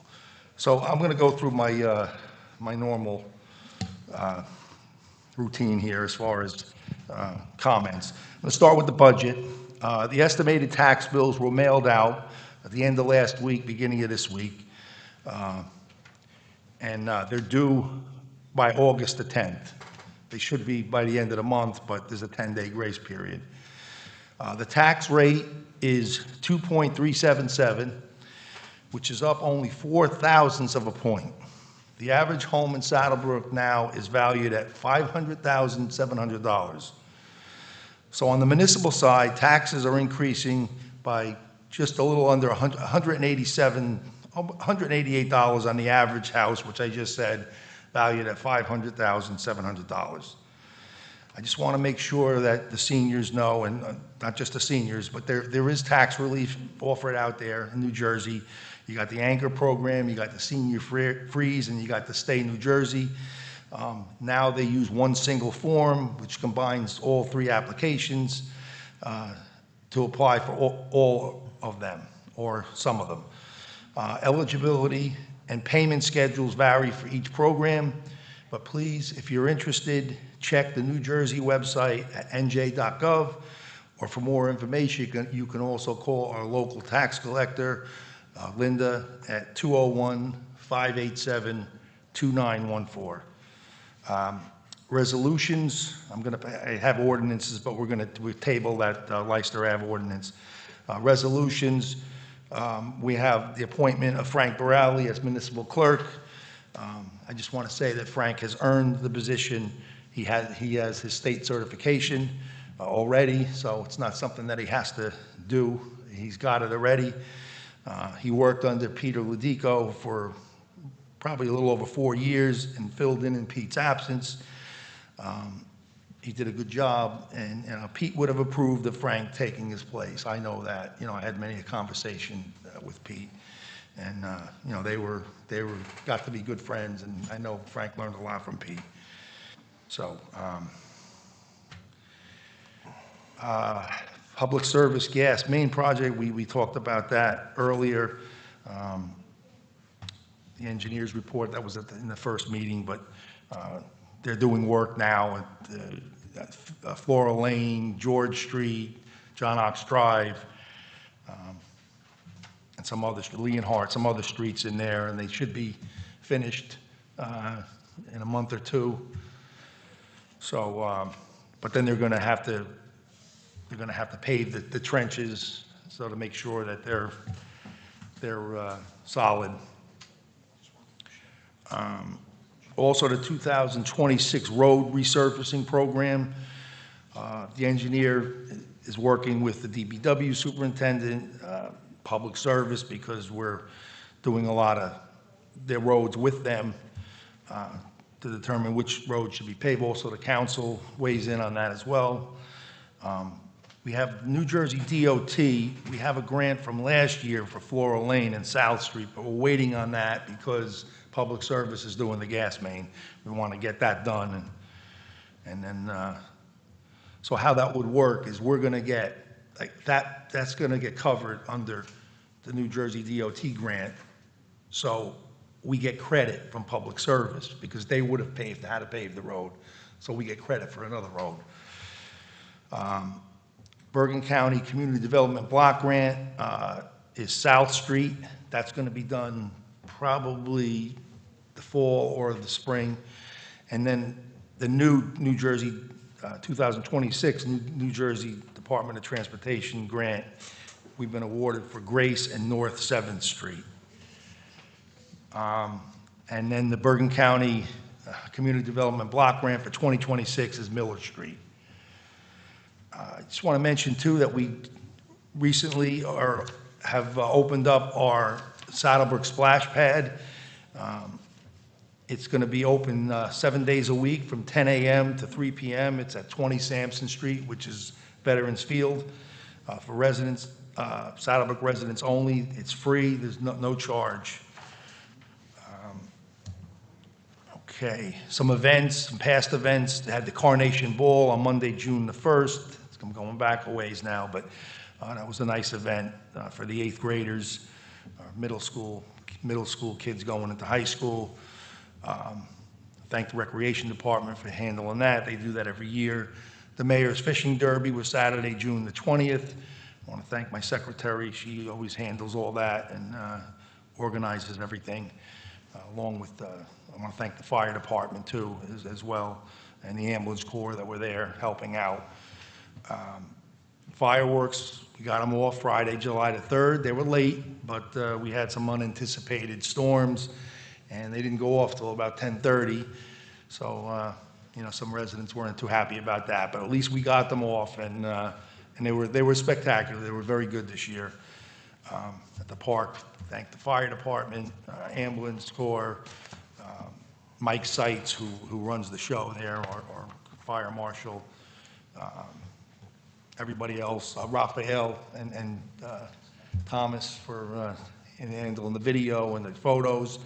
So I'm going to go through my, my normal routine here as far as comments. Let's start with the budget. The estimated tax bills were mailed out at the end of last week, beginning of this week. And they're due by August the 10th. They should be by the end of the month, but there's a 10-day grace period. The tax rate is 2.377, which is up only 0.04 of a point. The average home in Saddlebrook now is valued at $500,700. So on the municipal side, taxes are increasing by just a little under $188 on the average house, which I just said, valued at $500,700. I just want to make sure that the seniors know, and not just the seniors, but there is tax relief offered out there in New Jersey. You got the Anchor program, you got the Senior Freeze, and you got the Stay New Jersey. Now they use one single form, which combines all 3 applications to apply for all of them, or some of them. Eligibility and payment schedules vary for each program, but please, if you're interested, check the New Jersey website at nj.gov, or for more information, you can also call our local tax collector, Linda, at 201-587-2914. Resolutions, I have ordinances, but we table that Leicester Ave ordinance. Resolutions, we have the appointment of Frank Borelli as municipal clerk. I just want to say that Frank has earned the position. He has his state certification already, so it's not something that he has to do. He's got it already. He worked under Peter Ludico for probably a little over 4 years and filled in Pete's absence. He did a good job, and Pete would have approved of Frank taking his place. I know that. I had many a conversation with Pete, and they got to be good friends, and I know Frank learned a lot from Pete. So, public service gas main project, we talked about that earlier. The engineer's report, that was in the first meeting, but they're doing work now at Floral Lane, George Street, John Ox Drive, and some other, Leonhardt, some other streets in there, and they should be finished in a month or 2. So, but then they're going to have to pave the trenches, so to make sure that they're solid. Also, the 2026 road resurfacing program, The engineer is working with the DPW superintendent, public service, because we're doing a lot of their roads with them to determine which roads should be paved. Also, the council weighs in on that as well. We have New Jersey DOT. We have a grant from last year for Floral Lane and South Street, but we're waiting on that because Public Service is doing the gas main. We want to get that done. And then, so how that would work is we're going to get, like, that's going to get covered under the New Jersey DOT grant. So we get credit from Public Service because they would have had to pave the road. So we get credit for another road. Bergen County Community Development Block Grant is South Street. That's going to be done probably the fall or the spring. And then the New Jersey 2026 New Jersey Department of Transportation grant, we've been awarded for Grace and North 7th Street. And then the Bergen County Community Development Block Grant for 2026 is Miller Street. I just want to mention, too, that we recently have opened up our Saddlebrook splash pad. It's going to be open 7 days a week from 10 a.m. to 3 p.m. It's at 20 Sampson Street, which is Veterans Field. For residents, Saddlebrook residents only, it's free. There's no charge. Okay, some events, some past events. They had the Carnation Ball on Monday, June the 1st. I'm going back a ways now, but that was a nice event for the 8th graders, middle school kids going into high school. Thank the Recreation Department for handling that. They do that every year. The Mayor's Fishing Derby was Saturday, June the 20th. I want to thank my secretary. She always handles all that and organizes everything, along with, I want to thank the fire department too, as well, and the ambulance corps that were there helping out. Fireworks, we got them off Friday, July the 3rd. They were late, but we had some unanticipated storms, and they didn't go off till about 10:30. So, some residents weren't too happy about that, but at least we got them off, and they were spectacular. They were very good this year at the park. Thank the fire department, ambulance corps, Mike Seitz, who runs the show there, or fire marshal. Everybody else, Raphael and Thomas for handling the video and the photos.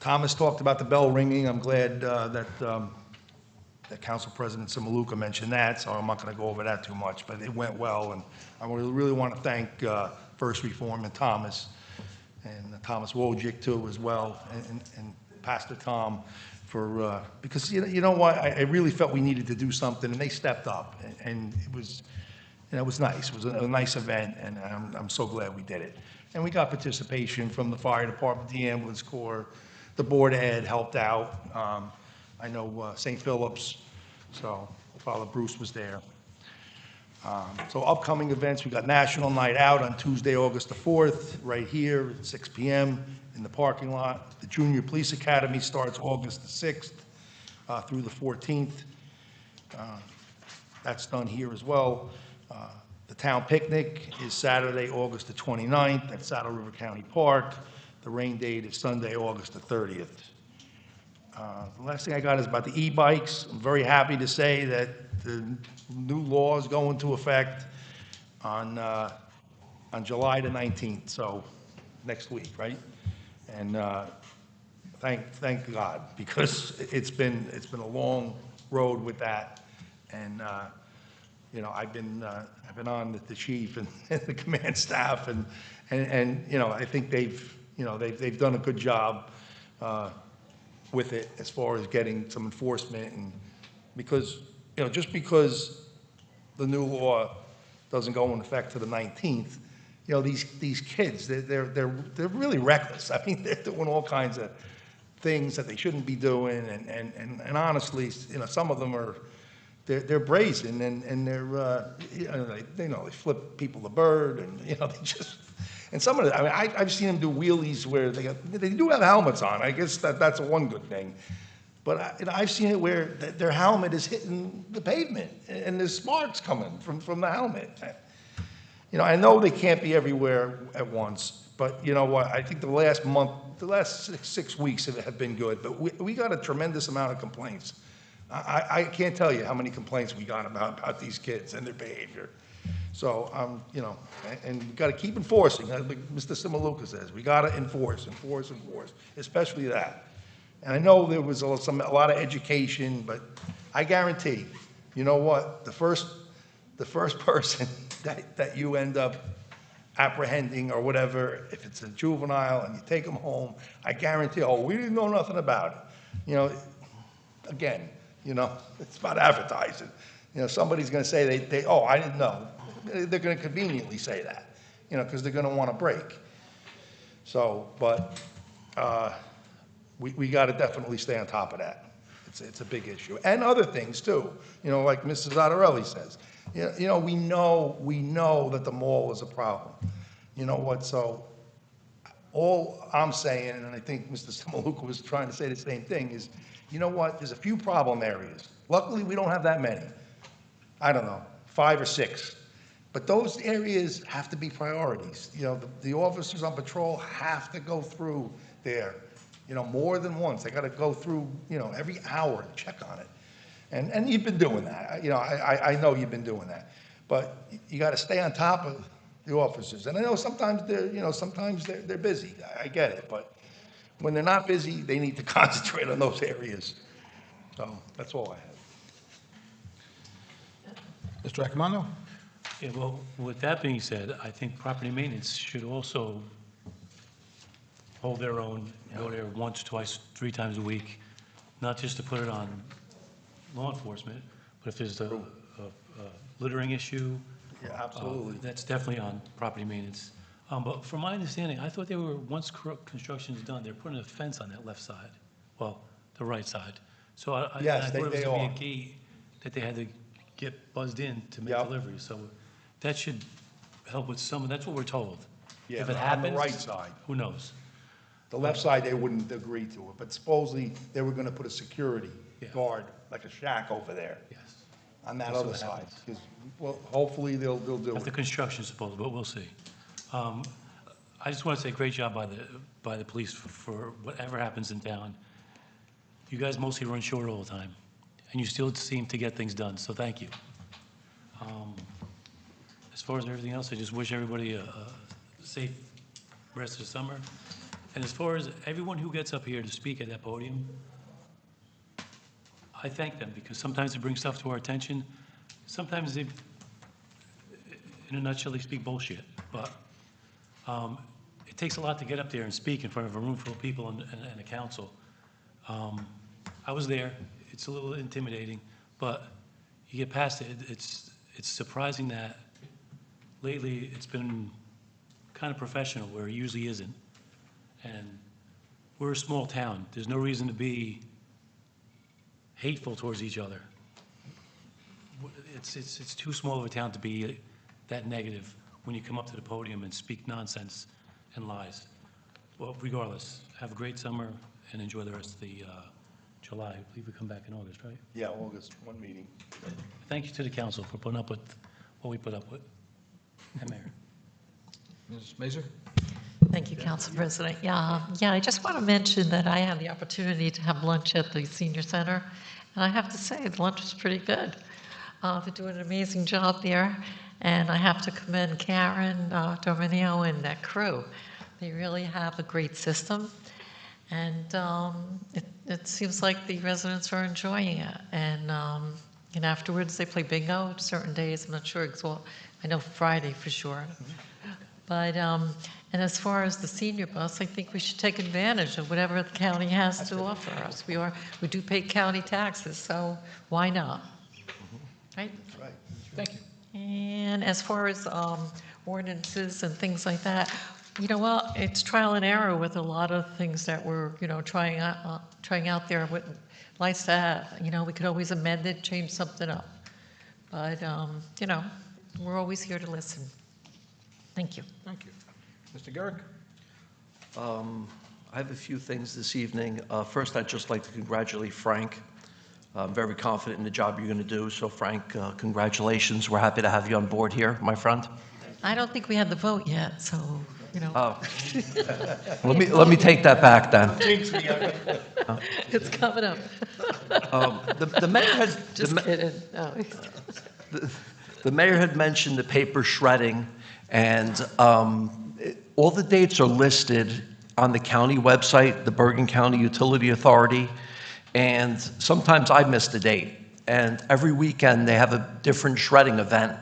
Thomas talked about the bell ringing. I'm glad that Council President Simaluka mentioned that, so I'm not going to go over that too much, but it went well, and I really want to thank First Reform and Thomas Wojcik too as well, and Pastor Tom, for because you know what, I really felt we needed to do something, and they stepped up, and it was nice. It was a nice event, and I'm so glad we did it. And we got participation from the fire department, the ambulance corps, the board of ed helped out. I know St. Philip's, so Father Bruce was there. So upcoming events, we got National Night Out on Tuesday, August the 4th, right here at 6 p.m. in the parking lot. The Junior Police Academy starts August the 6th through the 14th. That's done here as well. The town picnic is Saturday, August the 29th at Saddle River County Park. The rain date is Sunday, August the 30th. The last thing I got is about the e-bikes. I'm very happy to say that the new laws go into effect on July the 19th, so next week, right? And thank God, because it's been a long road with that, and I've been on with the chief and the command staff, and I think they've done a good job with it as far as getting some enforcement, and because just because the new law doesn't go into effect to the 19th, these kids, they're really reckless. I mean, they're doing all kinds of things that they shouldn't be doing, and honestly, some of them are they're brazen, and they're they flip people the bird, and they just. And some of it, I mean, I've seen them do wheelies where they do have helmets on. I guess that's one good thing. But I've seen it where their helmet is hitting the pavement, and there's sparks coming from the helmet. You know, I know they can't be everywhere at once, but you know what? I think the last month, the last six weeks have been good, but we got a tremendous amount of complaints. I can't tell you how many complaints we got about these kids and their behavior. So, you know, and we got to keep enforcing, like Mr. Simaluka says, we got to enforce, especially that. And I know there was a lot of education, but I guarantee, you know what, the first person that you end up apprehending or whatever, if it's a juvenile and you take them home, I guarantee, oh, we didn't know nothing about it. You know, again, you know, it's about advertising. You know, somebody's going to say oh, I didn't know. They're going to conveniently say that, you know, because they're going to want to break. So, but we got to definitely stay on top of that. It's a big issue. And other things too, you know, like Mrs. Zottarelli says. You know, we know that the mall is a problem. You know what, so all I'm saying, and I think Mr. Simaluka was trying to say the same thing, is, you know what, there's a few problem areas. Luckily, we don't have that many. I don't know, 5 or 6. But those areas have to be priorities. You know, the officers on patrol have to go through there, you know, more than once. They got to go through, you know, every hour and check on it. And you've been doing that. You know, I know you've been doing that. But you got to stay on top of the officers. And I know sometimes they're busy. I get it. But when they're not busy, they need to concentrate on those areas. So that's all I have. Mr. Accomando? Yeah, well, with that being said, I think property maintenance should also hold their own, go there once, twice, 3 times a week, not just to put it on law enforcement, but if there's a littering issue. Yeah, absolutely. That's definitely on property maintenance. But from my understanding, I thought they were, once construction's done, they're putting a fence on that left side, well, the right side. So I Yes, thought it was they gonna be are. a gate that they had to get buzzed in to make Yep. deliveries. So that should help with some, that's what we're told. Yeah, If it on the happens, right side. who knows? The left side, they wouldn't agree to it, but supposedly they were gonna put a security guard, like a shack over there. Yes. On that That's other what side, happens. because, well, hopefully they'll do After it. construction's supposed, but we'll see. I just want to say, great job by the police for whatever happens in town. You guys mostly run short all the time, and you still seem to get things done, so thank you. As far as everything else, I just wish everybody a safe rest of the summer. And as far as everyone who gets up here to speak at that podium, I thank them, because sometimes they bring stuff to our attention. Sometimes they, in a nutshell, they speak bullshit. But it takes a lot to get up there and speak in front of a room full of people and a council. I was there. It's a little intimidating, but you get past it. It's surprising that lately it's been kind of professional where it usually isn't. And we're a small town. There's no reason to be hateful towards each other. It's too small of a town to be that negative when you come up to the podium and speak nonsense and lies. Well, regardless, have a great summer and enjoy the rest of the July. I believe we come back in August, right? Yeah, August, one meeting. Thank you to the council for putting up with what we put up with. And Mayor. Ms. Mazur? Thank you, Council President. Yeah, I just want to mention that I had the opportunity to have lunch at the senior center, and I have to say, the lunch was pretty good. They're doing an amazing job there, and I have to commend Karen Dominio and that crew. They really have a great system, and it seems like the residents are enjoying it. And afterwards, they play bingo certain days. I'm not sure, I know Friday for sure. But, and as far as the senior bus, I think we should take advantage of whatever the county has to offer us. We do pay county taxes, so why not? Right? Right. Thank you. And as far as ordinances and things like that, you know what, it's trial and error with a lot of things that we're, trying out there. With nice to have, we could always amend it, change something up. But, we're always here to listen. Thank you. Thank you. Mr. Garrick? I have a few things this evening. First, I'd just like to congratulate Frank. I'm very confident in the job you're going to do. So Frank, congratulations. We're happy to have you on board here, my friend. I don't think we had the vote yet, so, you know. Oh. Let me take that back then. It's coming up. The mayor had Just kidding. No. the mayor had mentioned the paper shredding, and all the dates are listed on the county website, the Bergen County Utility Authority, and sometimes I miss the date. And every weekend they have a different shredding event.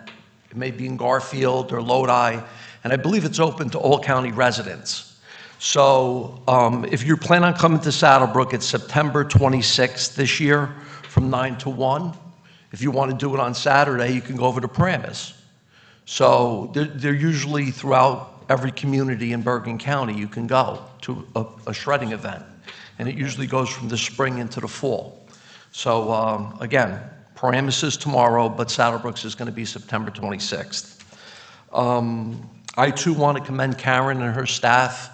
It may be in Garfield or Lodi, and I believe it's open to all county residents. So if you're planning on coming to Saddlebrook, it's September 26th this year from 9 to 1. If you want to do it on Saturday, you can go over to Paramus. So they're usually throughout every community in Bergen County you can go to a shredding event. And it usually goes from the spring into the fall. So again, Paramus is tomorrow, but Saddlebrook's is going to be September 26th. I too want to commend Karen and her staff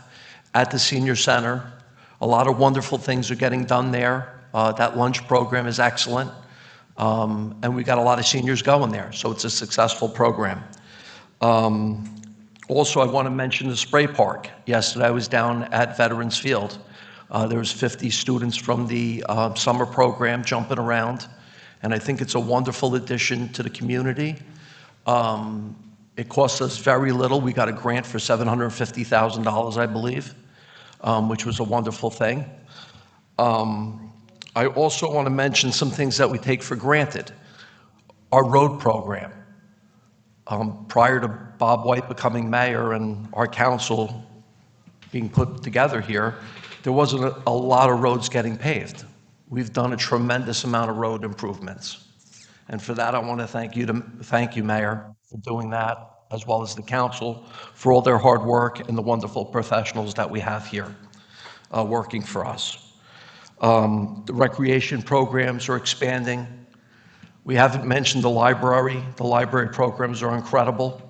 at the senior center. A lot of wonderful things are getting done there. That lunch program is excellent. And we got a lot of seniors going there, so it's a successful program. Also, I want to mention the spray park. Yesterday, I was down at Veterans Field. There was 50 students from the summer program jumping around, and I think it's a wonderful addition to the community. It cost us very little. We got a grant for $750,000, I believe, which was a wonderful thing. I also want to mention some things that we take for granted. Our road program. Prior to Bob White becoming mayor and our council being put together here, there wasn't a lot of roads getting paved. We've done a tremendous amount of road improvements. And for that, I want to thank you, Mayor, for doing that, as well as the council for all their hard work and the wonderful professionals that we have here working for us. The recreation programs are expanding. We haven't mentioned the library. The library programs are incredible.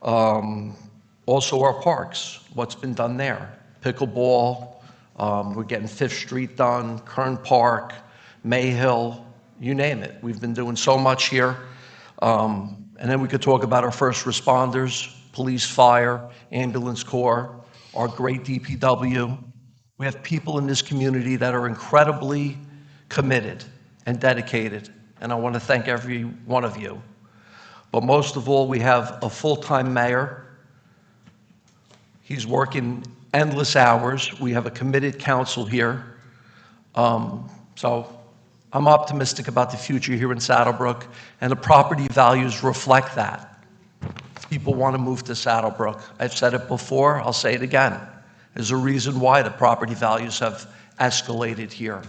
Also our parks, what's been done there. Pickleball, we're getting Fifth Street done, Kern Park, Mayhill, you name it. We've been doing so much here. And then we could talk about our first responders, police, fire, ambulance corps, our great DPW. We have people in this community that are incredibly committed and dedicated, and I want to thank every one of you. But most of all, we have a full-time mayor. He's working endless hours. We have a committed council here. So I'm optimistic about the future here in Saddlebrook, and the property values reflect that. People want to move to Saddlebrook. I've said it before, I'll say it again. There's a reason why the property values have escalated here.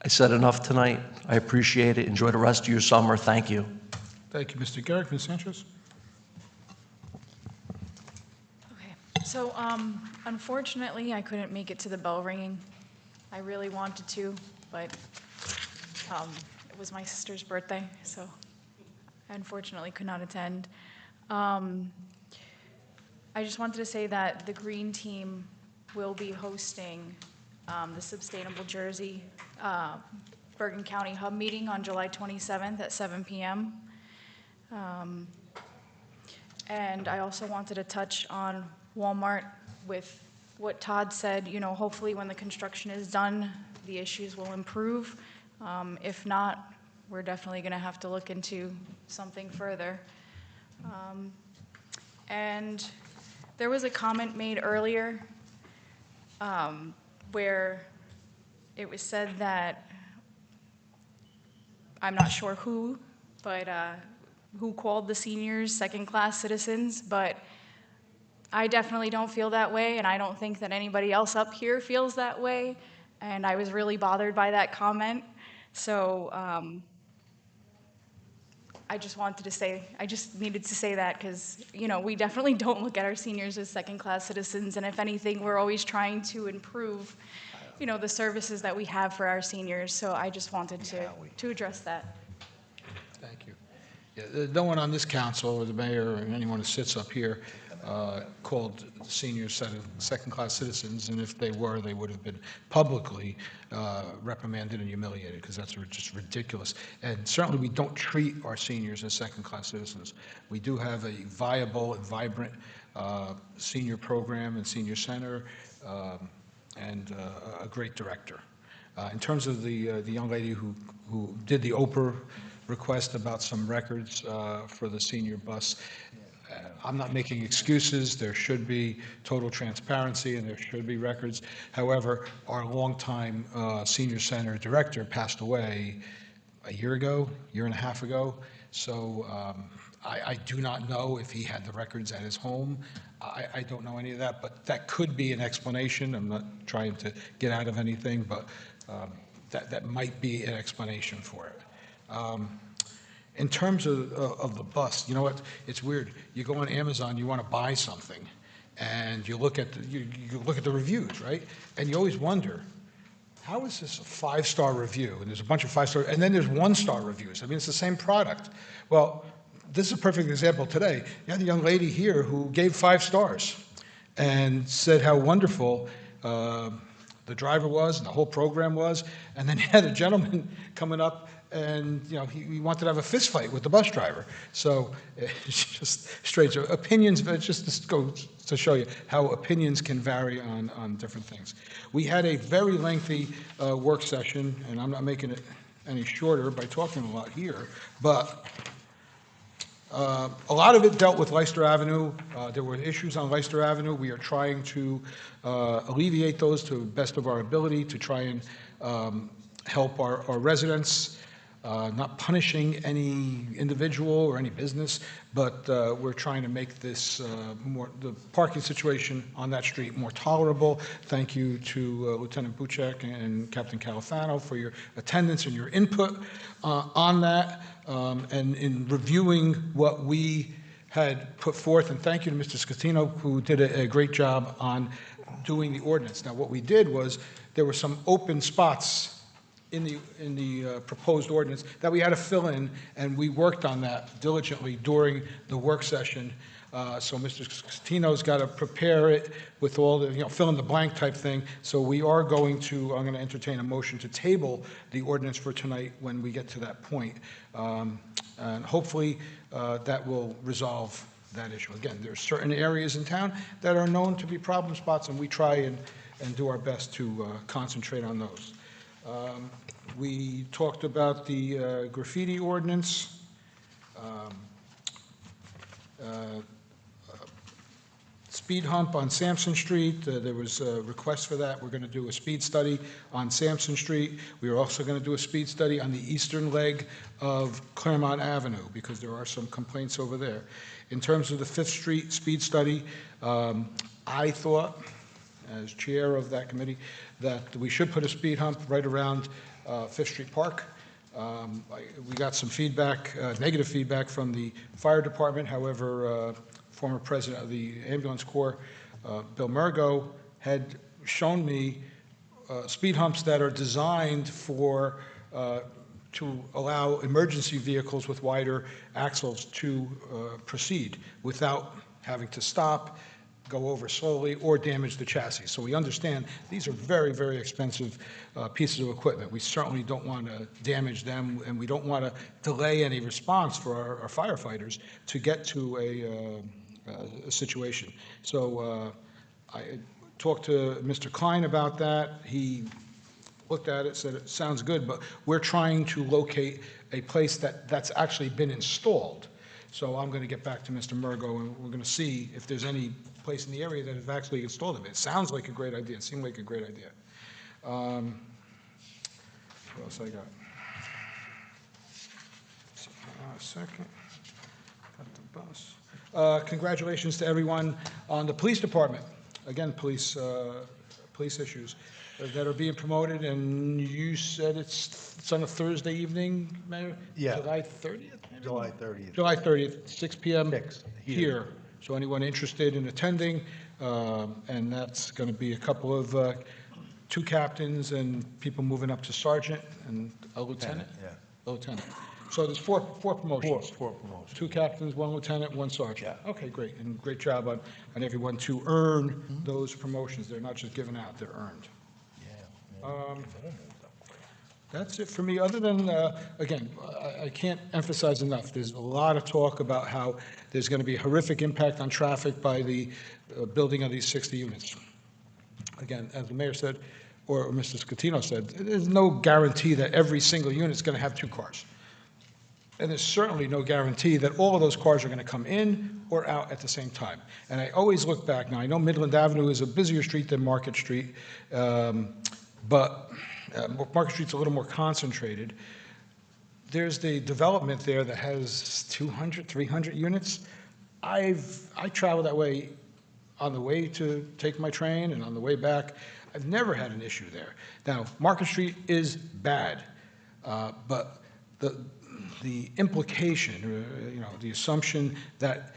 I said enough tonight. I appreciate it. Enjoy the rest of your summer. Thank you. Thank you, Mr. Garrick. Ms. Sanchez? So, unfortunately, I couldn't make it to the bell ringing. I really wanted to, but it was my sister's birthday, so I unfortunately could not attend. I just wanted to say that the Green Team will be hosting the Sustainable Jersey Bergen County Hub meeting on July 27th at 7 p.m. And I also wanted to touch on Walmart with what Todd said. You know, hopefully when the construction is done, the issues will improve. If not, we're definitely going to have to look into something further. And there was a comment made earlier where it was said that, I'm not sure who, but who called the seniors second-class citizens, but I definitely don't feel that way, and I don't think that anybody else up here feels that way, and I was really bothered by that comment. So I just needed to say that because, you know, we definitely don't look at our seniors as second-class citizens, and if anything, we're always trying to improve, you know, the services that we have for our seniors. So I just wanted to address that. Thank you. Yeah, no one on this council or the mayor or anyone who sits up here called seniors second-class citizens, and if they were, they would have been publicly reprimanded and humiliated, because that's just ridiculous. And certainly, we don't treat our seniors as second-class citizens. We do have a viable and vibrant senior program and senior center, and a great director. In terms of the young lady who did the Oprah request about some records for the senior bus, I'm not making excuses. There should be total transparency and there should be records. However, our longtime senior center director passed away a year and a half ago. So I do not know if he had the records at his home. I don't know any of that, but that could be an explanation. I'm not trying to get out of anything, but that might be an explanation for it. In terms of the bus, you know what? It's weird. You go on Amazon, you want to buy something, and you look at the reviews, right? And you always wonder, how is this a 5-star review? And there's a bunch of 5-star, and then there's 1-star reviews. I mean, it's the same product. Well, this is a perfect example today. You had a young lady here who gave 5 stars and said how wonderful the driver was and the whole program was. And then you had a gentleman coming up, and he wanted to have a fist fight with the bus driver. So it's just strange opinions, but just goes to show you how opinions can vary on different things. We had a very lengthy work session, and I'm not making it any shorter by talking a lot here, but a lot of it dealt with Leicester Avenue. There were issues on Leicester Avenue. We are trying to alleviate those to the best of our ability to try and help our residents. Not punishing any individual or any business, but we're trying to make this the parking situation on that street more tolerable. Thank you to Lieutenant Buchek and Captain Califano for your attendance and your input on that, and in reviewing what we had put forth. And thank you to Mr. Scatino, who did a great job on doing the ordinance. Now, what we did was there were some open spots in the proposed ordinance that we had to fill in, and we worked on that diligently during the work session. So Mr. Scatino's got to prepare it with all the, fill in the blank type thing. So we are I'm going to entertain a motion to table the ordinance for tonight when we get to that point. And hopefully that will resolve that issue. Again, there are certain areas in town that are known to be problem spots, and we try and do our best to concentrate on those. We talked about the graffiti ordinance. Speed hump on Sampson Street, there was a request for that. We're going to do a speed study on Sampson Street. We are also going to do a speed study on the eastern leg of Claremont Avenue, because there are some complaints over there. In terms of the 5th Street speed study, I thought, as chair of that committee, that we should put a speed hump right around 5th Street Park. We got some feedback, negative feedback from the fire department. However, former president of the ambulance corps, Bill Murgo, had shown me speed humps that are designed for to allow emergency vehicles with wider axles to proceed without having to stop, go over slowly, or damage the chassis. So we understand these are very, very expensive pieces of equipment. We certainly don't want to damage them, and we don't want to delay any response for our firefighters to get to a situation. So I talked to Mr. Klein about that. He looked at it, said it sounds good, but we're trying to locate a place that's actually been installed. So I'm going to get back to Mr. Murgo, and we're going to see if there's any place in the area that has actually installed them. It sounds like a great idea. It seemed like a great idea. What else I got? A second. Got the bus. Congratulations to everyone on the police department. Again, police issues that are being promoted, and you said it's on a Thursday evening, Mayor? Yeah. July 30th? Maybe? July 30th. July 30th, 6 p.m. Here. So anyone interested in attending, and that's going to be a couple of 2 captains and people moving up to sergeant and a lieutenant. A lieutenant. So there's four promotions. Four promotions. 2 captains, 1 lieutenant, 1 sergeant. Okay, great, and great job on everyone to earn those promotions. They're not just given out, they're earned. That's it for me, other than, again, I can't emphasize enough, there's a lot of talk about how there's going to be a horrific impact on traffic by the building of these 60 units. Again, as the mayor said, or Mr. Scatino said, there's no guarantee that every single unit is going to have 2 cars. And there's certainly no guarantee that all of those cars are going to come in or out at the same time. And I always look back, now I know Midland Avenue is a busier street than Market Street, but Market Street's a little more concentrated. There's the development there that has 200, 300 units. I travel that way on the way to take my train and on the way back. I've never had an issue there. Now, Market Street is bad, but the implication, the assumption that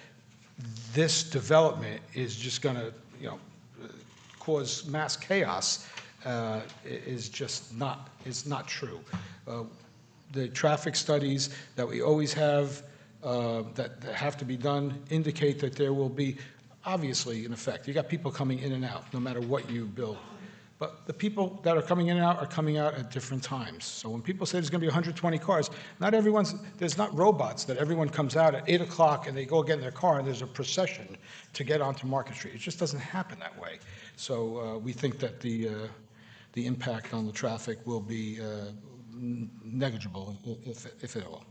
this development is just going to, cause mass chaos is just not true. The traffic studies that we always have that have to be done indicate that there will be obviously an effect. You got people coming in and out, no matter what you build. But the people that are coming in and out are coming out at different times. So when people say there's going to be 120 cars, there's not robots that everyone comes out at 8 o'clock and they go get in their car and there's a procession to get onto Market Street. It just doesn't happen that way. So we think that the impact on the traffic will be negligible, if at all.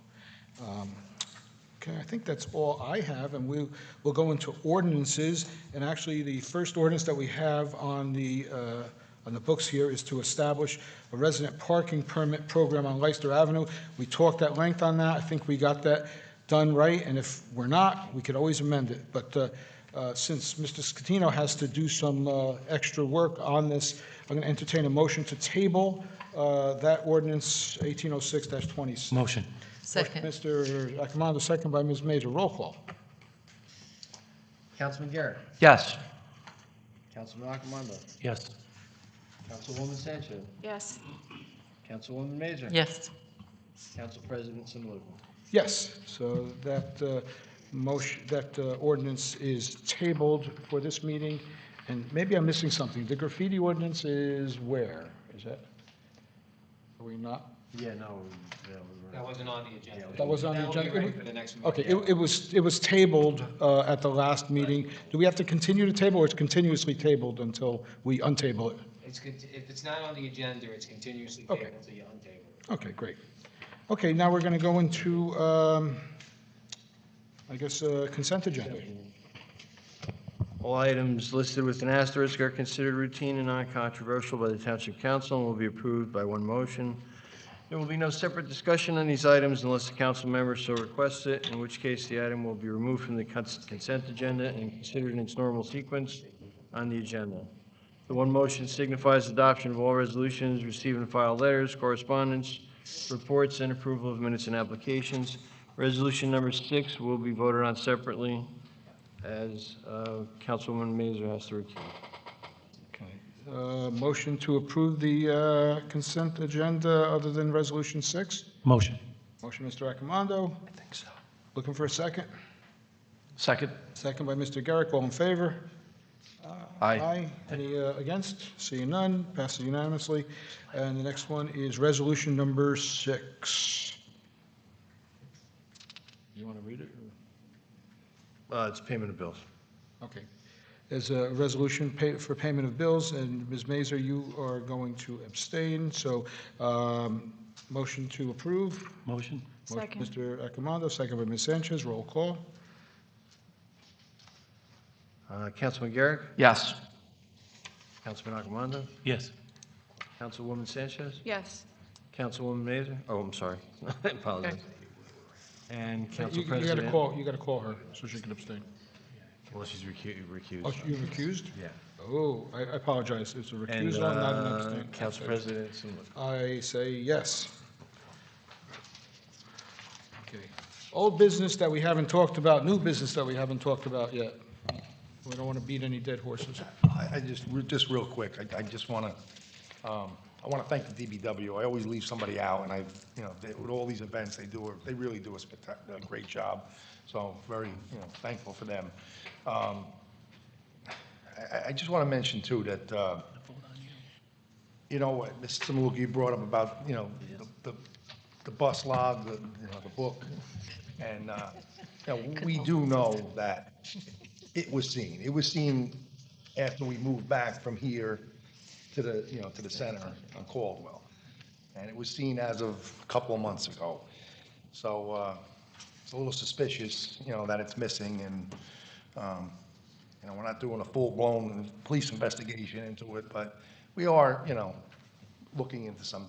Okay, I think that's all I have, and we'll go into ordinances. And actually, the first ordinance that we have on the books here is to establish a resident parking permit program on Leicester Avenue. We talked at length on that. I think we got that done right, and if we're not, we could always amend it. But since Mr. Scatino has to do some extra work on this, I'm going to entertain a motion to table that ordinance 1806-26. Motion. Second. Mr. Accomando, second by Ms. Major. Roll call. Councilman Garrett. Yes. Councilman Accomando. Yes. Councilwoman Sanchez. Yes. Councilwoman Major. Yes. Council President Simulacro. Yes, so that ordinance is tabled for this meeting. And maybe I'm missing something. The graffiti ordinance is where? Is that? Are we not? Yeah, no. That wasn't on the agenda. That was on the That will be agenda? ready for the next meeting. Okay, it was tabled at the last meeting. Do we have to continue to table, or it's continuously tabled until we untable it? If it's not on the agenda, it's continuously Okay. tabled until you untable it. Okay, great. Okay, now we're going to go into, I guess, consent agenda. All items listed with an asterisk are considered routine and non-controversial by the Township Council and will be approved by one motion. There will be no separate discussion on these items unless the council member so requests it, in which case the item will be removed from the consent agenda and considered in its normal sequence on the agenda. The one motion signifies adoption of all resolutions, receive and file letters, correspondence, reports, and approval of minutes and applications. Resolution number 6 will be voted on separately, as Councilwoman Mazur has to recuse. Motion to approve the consent agenda other than Resolution 6? Motion. Motion, Mr. Accomando. I think so. Looking for a second? Second. Second by Mr. Garrick. All in favor? Aye. Any against? Seeing none, passes unanimously. And the next one is Resolution number 6. You want to read it? It's payment of bills. Okay. There's a resolution for payment of bills, and Ms. Mazur, you are going to abstain, so motion to approve. Motion. Second. Mr. Accomando, second by Ms. Sanchez. Roll call. Councilman Garrett. Yes. Councilman Accomando. Yes. Councilwoman Sanchez. Yes. Councilwoman Mazur. Oh, I'm sorry. I apologize. And Council You President. got to call her so she can abstain. Well, she's recused. Oh, you're recused? Yeah. Oh, I apologize. It's a And recusal, not an abstain. Council President Simulacro. I say yes. Okay. Old business that we haven't talked about, new business that we haven't talked about yet. We don't want to beat any dead horses. I just real quick, I just want to I want to thank the DBW. I always leave somebody out, and with all these events, they really do a great job. So very, thankful for them. I just want to mention too that, what Mr. Samaluka, you brought up about, the bus log, the book, and, we do know that it was seen. It was seen after we moved back from here to the center on Caldwell. And it was seen as of a couple of months ago. So, it's a little suspicious, that it's missing, and, we're not doing a full-blown police investigation into it, but we are, looking into some,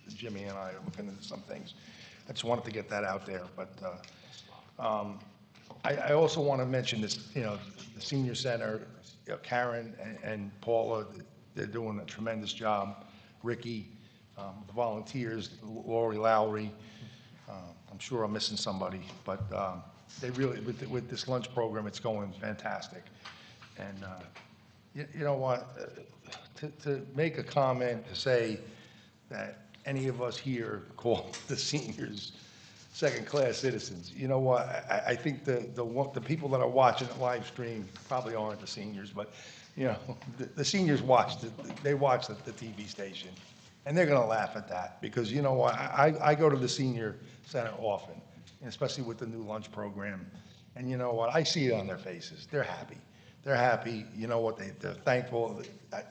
Jimmy and I are looking into some things. I just wanted to get that out there, but, I also want to mention this, the senior center, Karen and Paula, they're doing a tremendous job. Ricky, the volunteers, Lori Lowry, I'm sure I'm missing somebody, but they really, with this lunch program, it's going fantastic. And you know what, to make a comment to say that any of us here call the seniors second-class citizens, you know what, I think the people that are watching the live stream probably aren't the seniors, but, the seniors watch the TV station, and they're gonna laugh at that, because you know what, I go to the senior center often, and especially with the new lunch program, and you know what, I see it on their faces, they're happy. They're happy, you know what, they're thankful,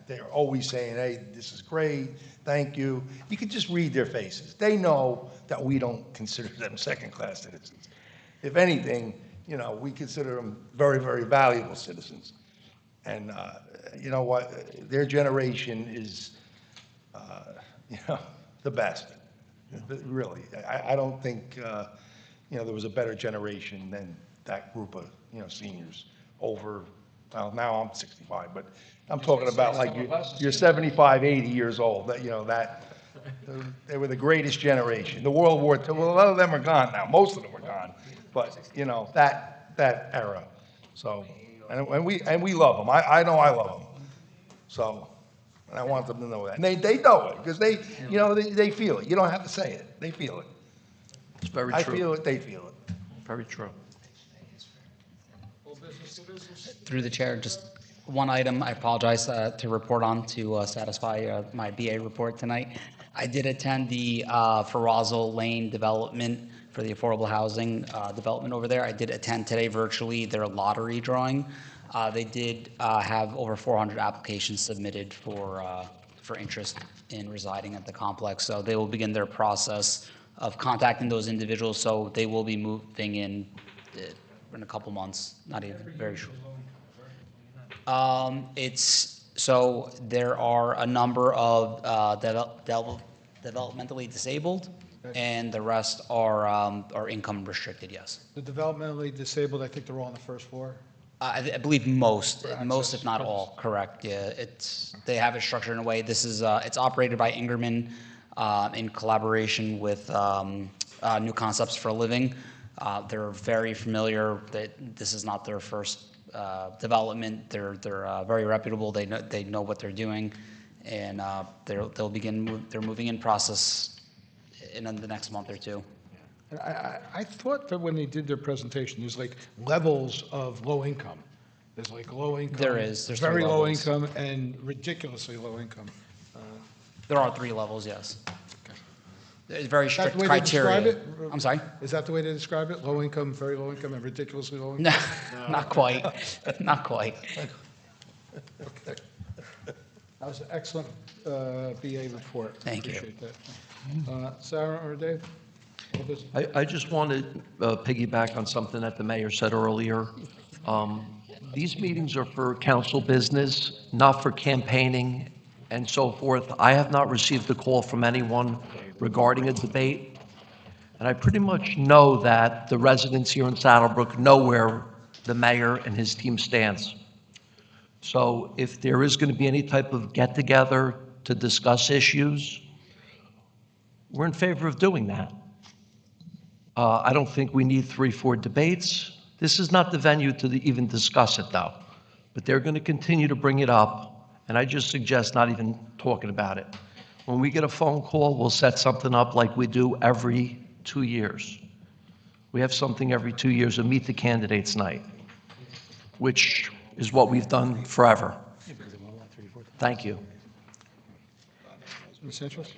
they're always saying, hey, this is great, thank you. You can just read their faces. They know that we don't consider them second-class citizens. If anything, we consider them very, very valuable citizens. And you know what, their generation is, the best, really. I don't think, there was a better generation than that group of, seniors over. Well, now I'm 65, but I'm talking about like you're 75, 80 years old, that they were the greatest generation. The World War II, well, a lot of them are gone now. Most of them are gone. But, that era. So, and we love them. I know I love them. So, and I want them to know that. And they know it because they feel it. You don't have to say it. They feel it. It's very I true. feel it, they feel it. Very true. Through the chair, just one item, I apologize to report on to satisfy my BA report tonight. I did attend the Ferrazzo Lane development for the affordable housing development over there. I did attend today virtually their lottery drawing. They did have over 400 applications submitted for interest in residing at the complex. So they will begin their process of contacting those individuals. So they will be moving in a couple months, not even very short. So there are a number of developmentally disabled, and the rest are income restricted, yes. The developmentally disabled, I think they're all on the first floor. I believe most if not all, correct, yeah. They have it structured in a way, this is, it's operated by Ingerman in collaboration with New Concepts for a Living. They're very familiar that this is not their first development. They're very reputable. They know what they're doing, and they're moving in process in the next month or two. And I thought that when they did their presentation, there's like levels of low income. There's like low income. There's very three low levels. income and ridiculously low income. There are 3 levels, yes. There's very Is that strict the way they describe criteria. it? I'm sorry? Is that the way they describe it? Low income, very low income, and ridiculously low income? No, not quite. Not quite. Okay. That was an excellent BA report. Thank you. Appreciate that. Sarah or Dave? I just want to piggyback on something that the mayor said earlier. These meetings are for council business, not for campaigning and so forth. I have not received a call from anyone regarding a debate, and I pretty much know that the residents here in Saddlebrook know where the mayor and his team stands. So if there is going to be any type of get-together to discuss issues, we're in favor of doing that. I don't think we need 3-4 debates. This is not the venue to even discuss it, though. But they're going to continue to bring it up, and I just suggest not even talking about it. When we get a phone call, we'll set something up like we do every 2 years. We have something every 2 years, a Meet the Candidates Night, which is what we've done forever. Thank you. Ms. Sanchez?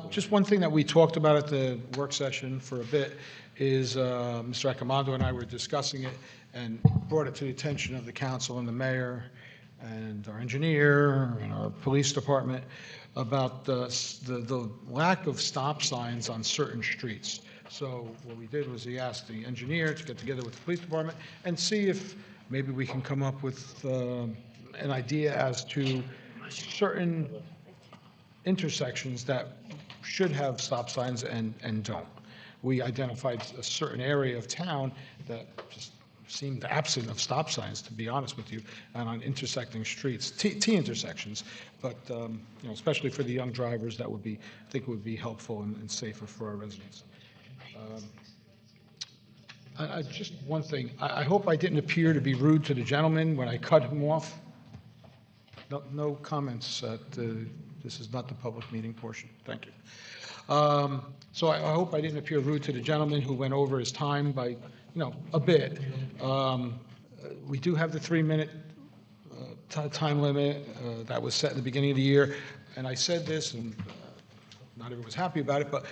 Just one thing that we talked about at the work session for a bit is Mr. Accomando and I were discussing it and brought it to the attention of the council and the mayor and our engineer and our police department about the lack of stop signs on certain streets. So what we did was we asked the engineer to get together with the police department and see if maybe we can come up with an idea as to certain intersections that should have stop signs and don't. We identified a certain area of town that just seemed absent of stop signs, to be honest with you, and on intersecting streets, T intersections, but especially for the young drivers, that would be, I think it would be helpful and safer for our residents. Just one thing, I hope I didn't appear to be rude to the gentleman when I cut him off. No comments. This is not the public meeting portion. Thank you. So I hope I didn't appear rude to the gentleman who went over his time by, a bit. We do have the 3-minute time limit that was set in the beginning of the year, and I said this, and not everyone was happy about it, but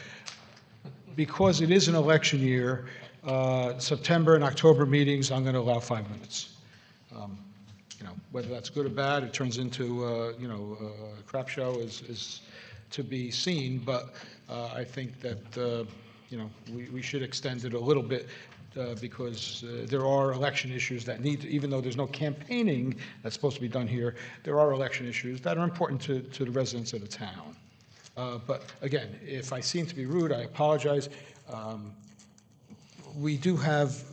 because it is an election year, September and October meetings, I'm going to allow 5 minutes. Whether that's good or bad, it turns into, a crap show is to be seen, but I think that, we should extend it a little bit because there are election issues that need, even though there's no campaigning that's supposed to be done here, there are election issues that are important to the residents of the town. But again, if I seem to be rude, I apologize. We do have,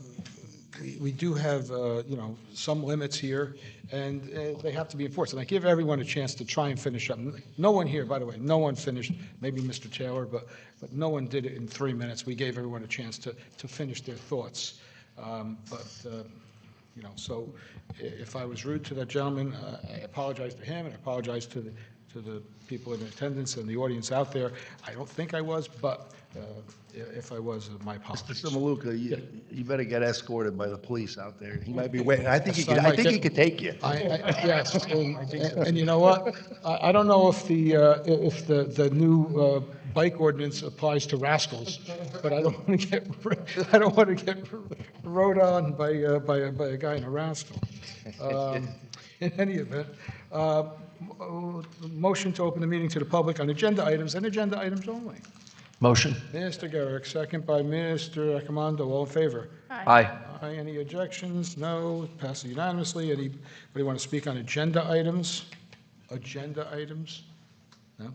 some limits here, and they have to be enforced. And I give everyone a chance to try and finish up. No one here, by the way, no one finished, maybe Mr. Taylor, but no one did it in 3 minutes. We gave everyone a chance to finish their thoughts. So if I was rude to that gentleman, I apologize to him, and I apologize to the people in attendance and the audience out there. I don't think I was, but if I was, my apologies. Mr. Maluka, you better get escorted by the police out there. He might be waiting. I think he could take you. Yes, and you know what? I don't know if the new bike ordinance applies to rascals, but I don't want to get rode on by a guy in a rascal. In any event, motion to open the meeting to the public on agenda items and agenda items only. Motion. Mr. Garrick, second by Mr. Accomando. All in favor? Aye. Aye. Any objections? No. Passes unanimously. Anybody want to speak on agenda items? Agenda items? No?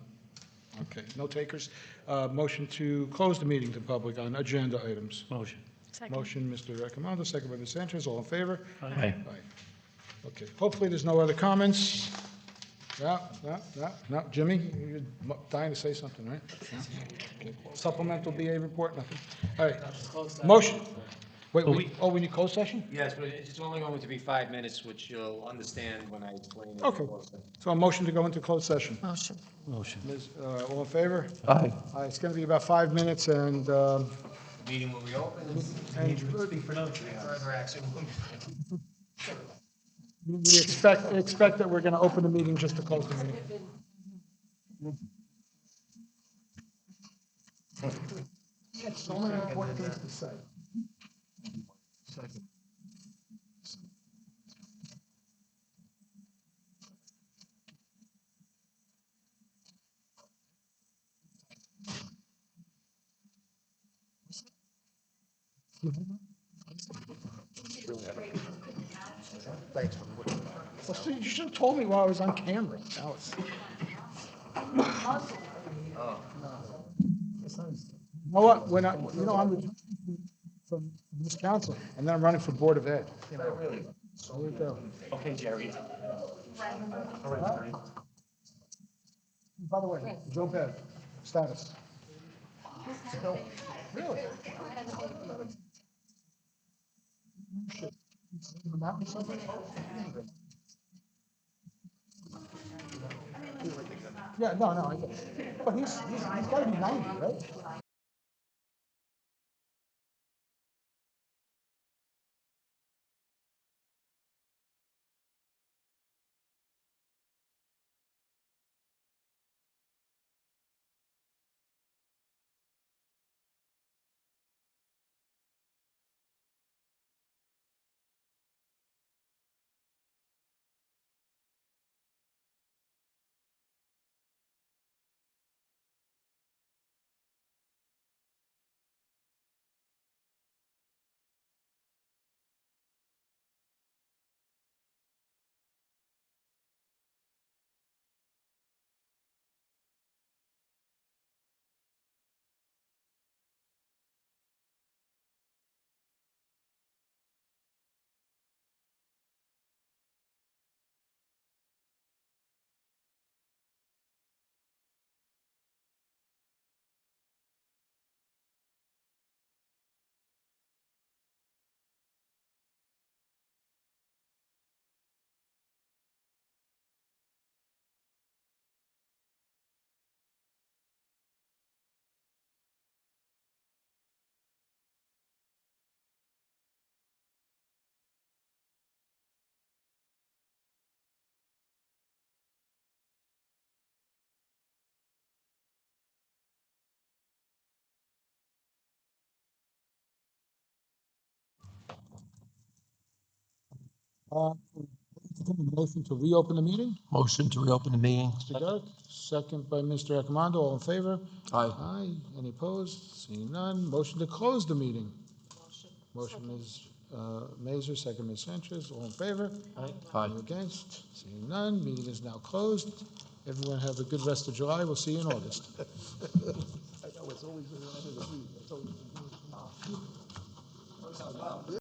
Okay. No takers. Motion to close the meeting to the public on agenda items. Motion. Second. Motion, Mr. Accomando, second by Ms. Sanchez. All in favor? Aye. Okay. Hopefully, there's no other comments. No. Jimmy, you're dying to say something, right? No? Okay. Supplemental BA report, nothing? All right. Motion. Wait, we need closed session? Yes, but it's only going to be 5 minutes, which you'll understand when I explain it. Okay. So a motion to go into closed session. Motion. Ms., all in favor? Aye. It's going to be about 5 minutes, and Meeting will be open. Further action. we expect that we're going to open the meeting just to close the meeting. So many important things to say. Thanks. Well, so you should have told me while I was on camera. Now it's. You know what? I'm from this council, and then I'm running for Board of Ed. Really? So we go. Okay, Jerry. All right. By the way, Joe Bev, status. Really? Shit. That was something? Yeah, no, I get it. But he's gotta be 90, right? Uh, Motion to reopen the meeting? Motion to reopen the meeting. Mr. Garrett, second by Mr. Accomando, all in favor? Aye. Aye. Any opposed? Seeing none. Motion to close the meeting. Motion Ms. Mazur, second Ms. Sanchez, all in favor? Aye. Any against? Seeing none. Meeting is now closed. Everyone have a good rest of July. We'll see you in August. I know, it's always the end of the week. It's always the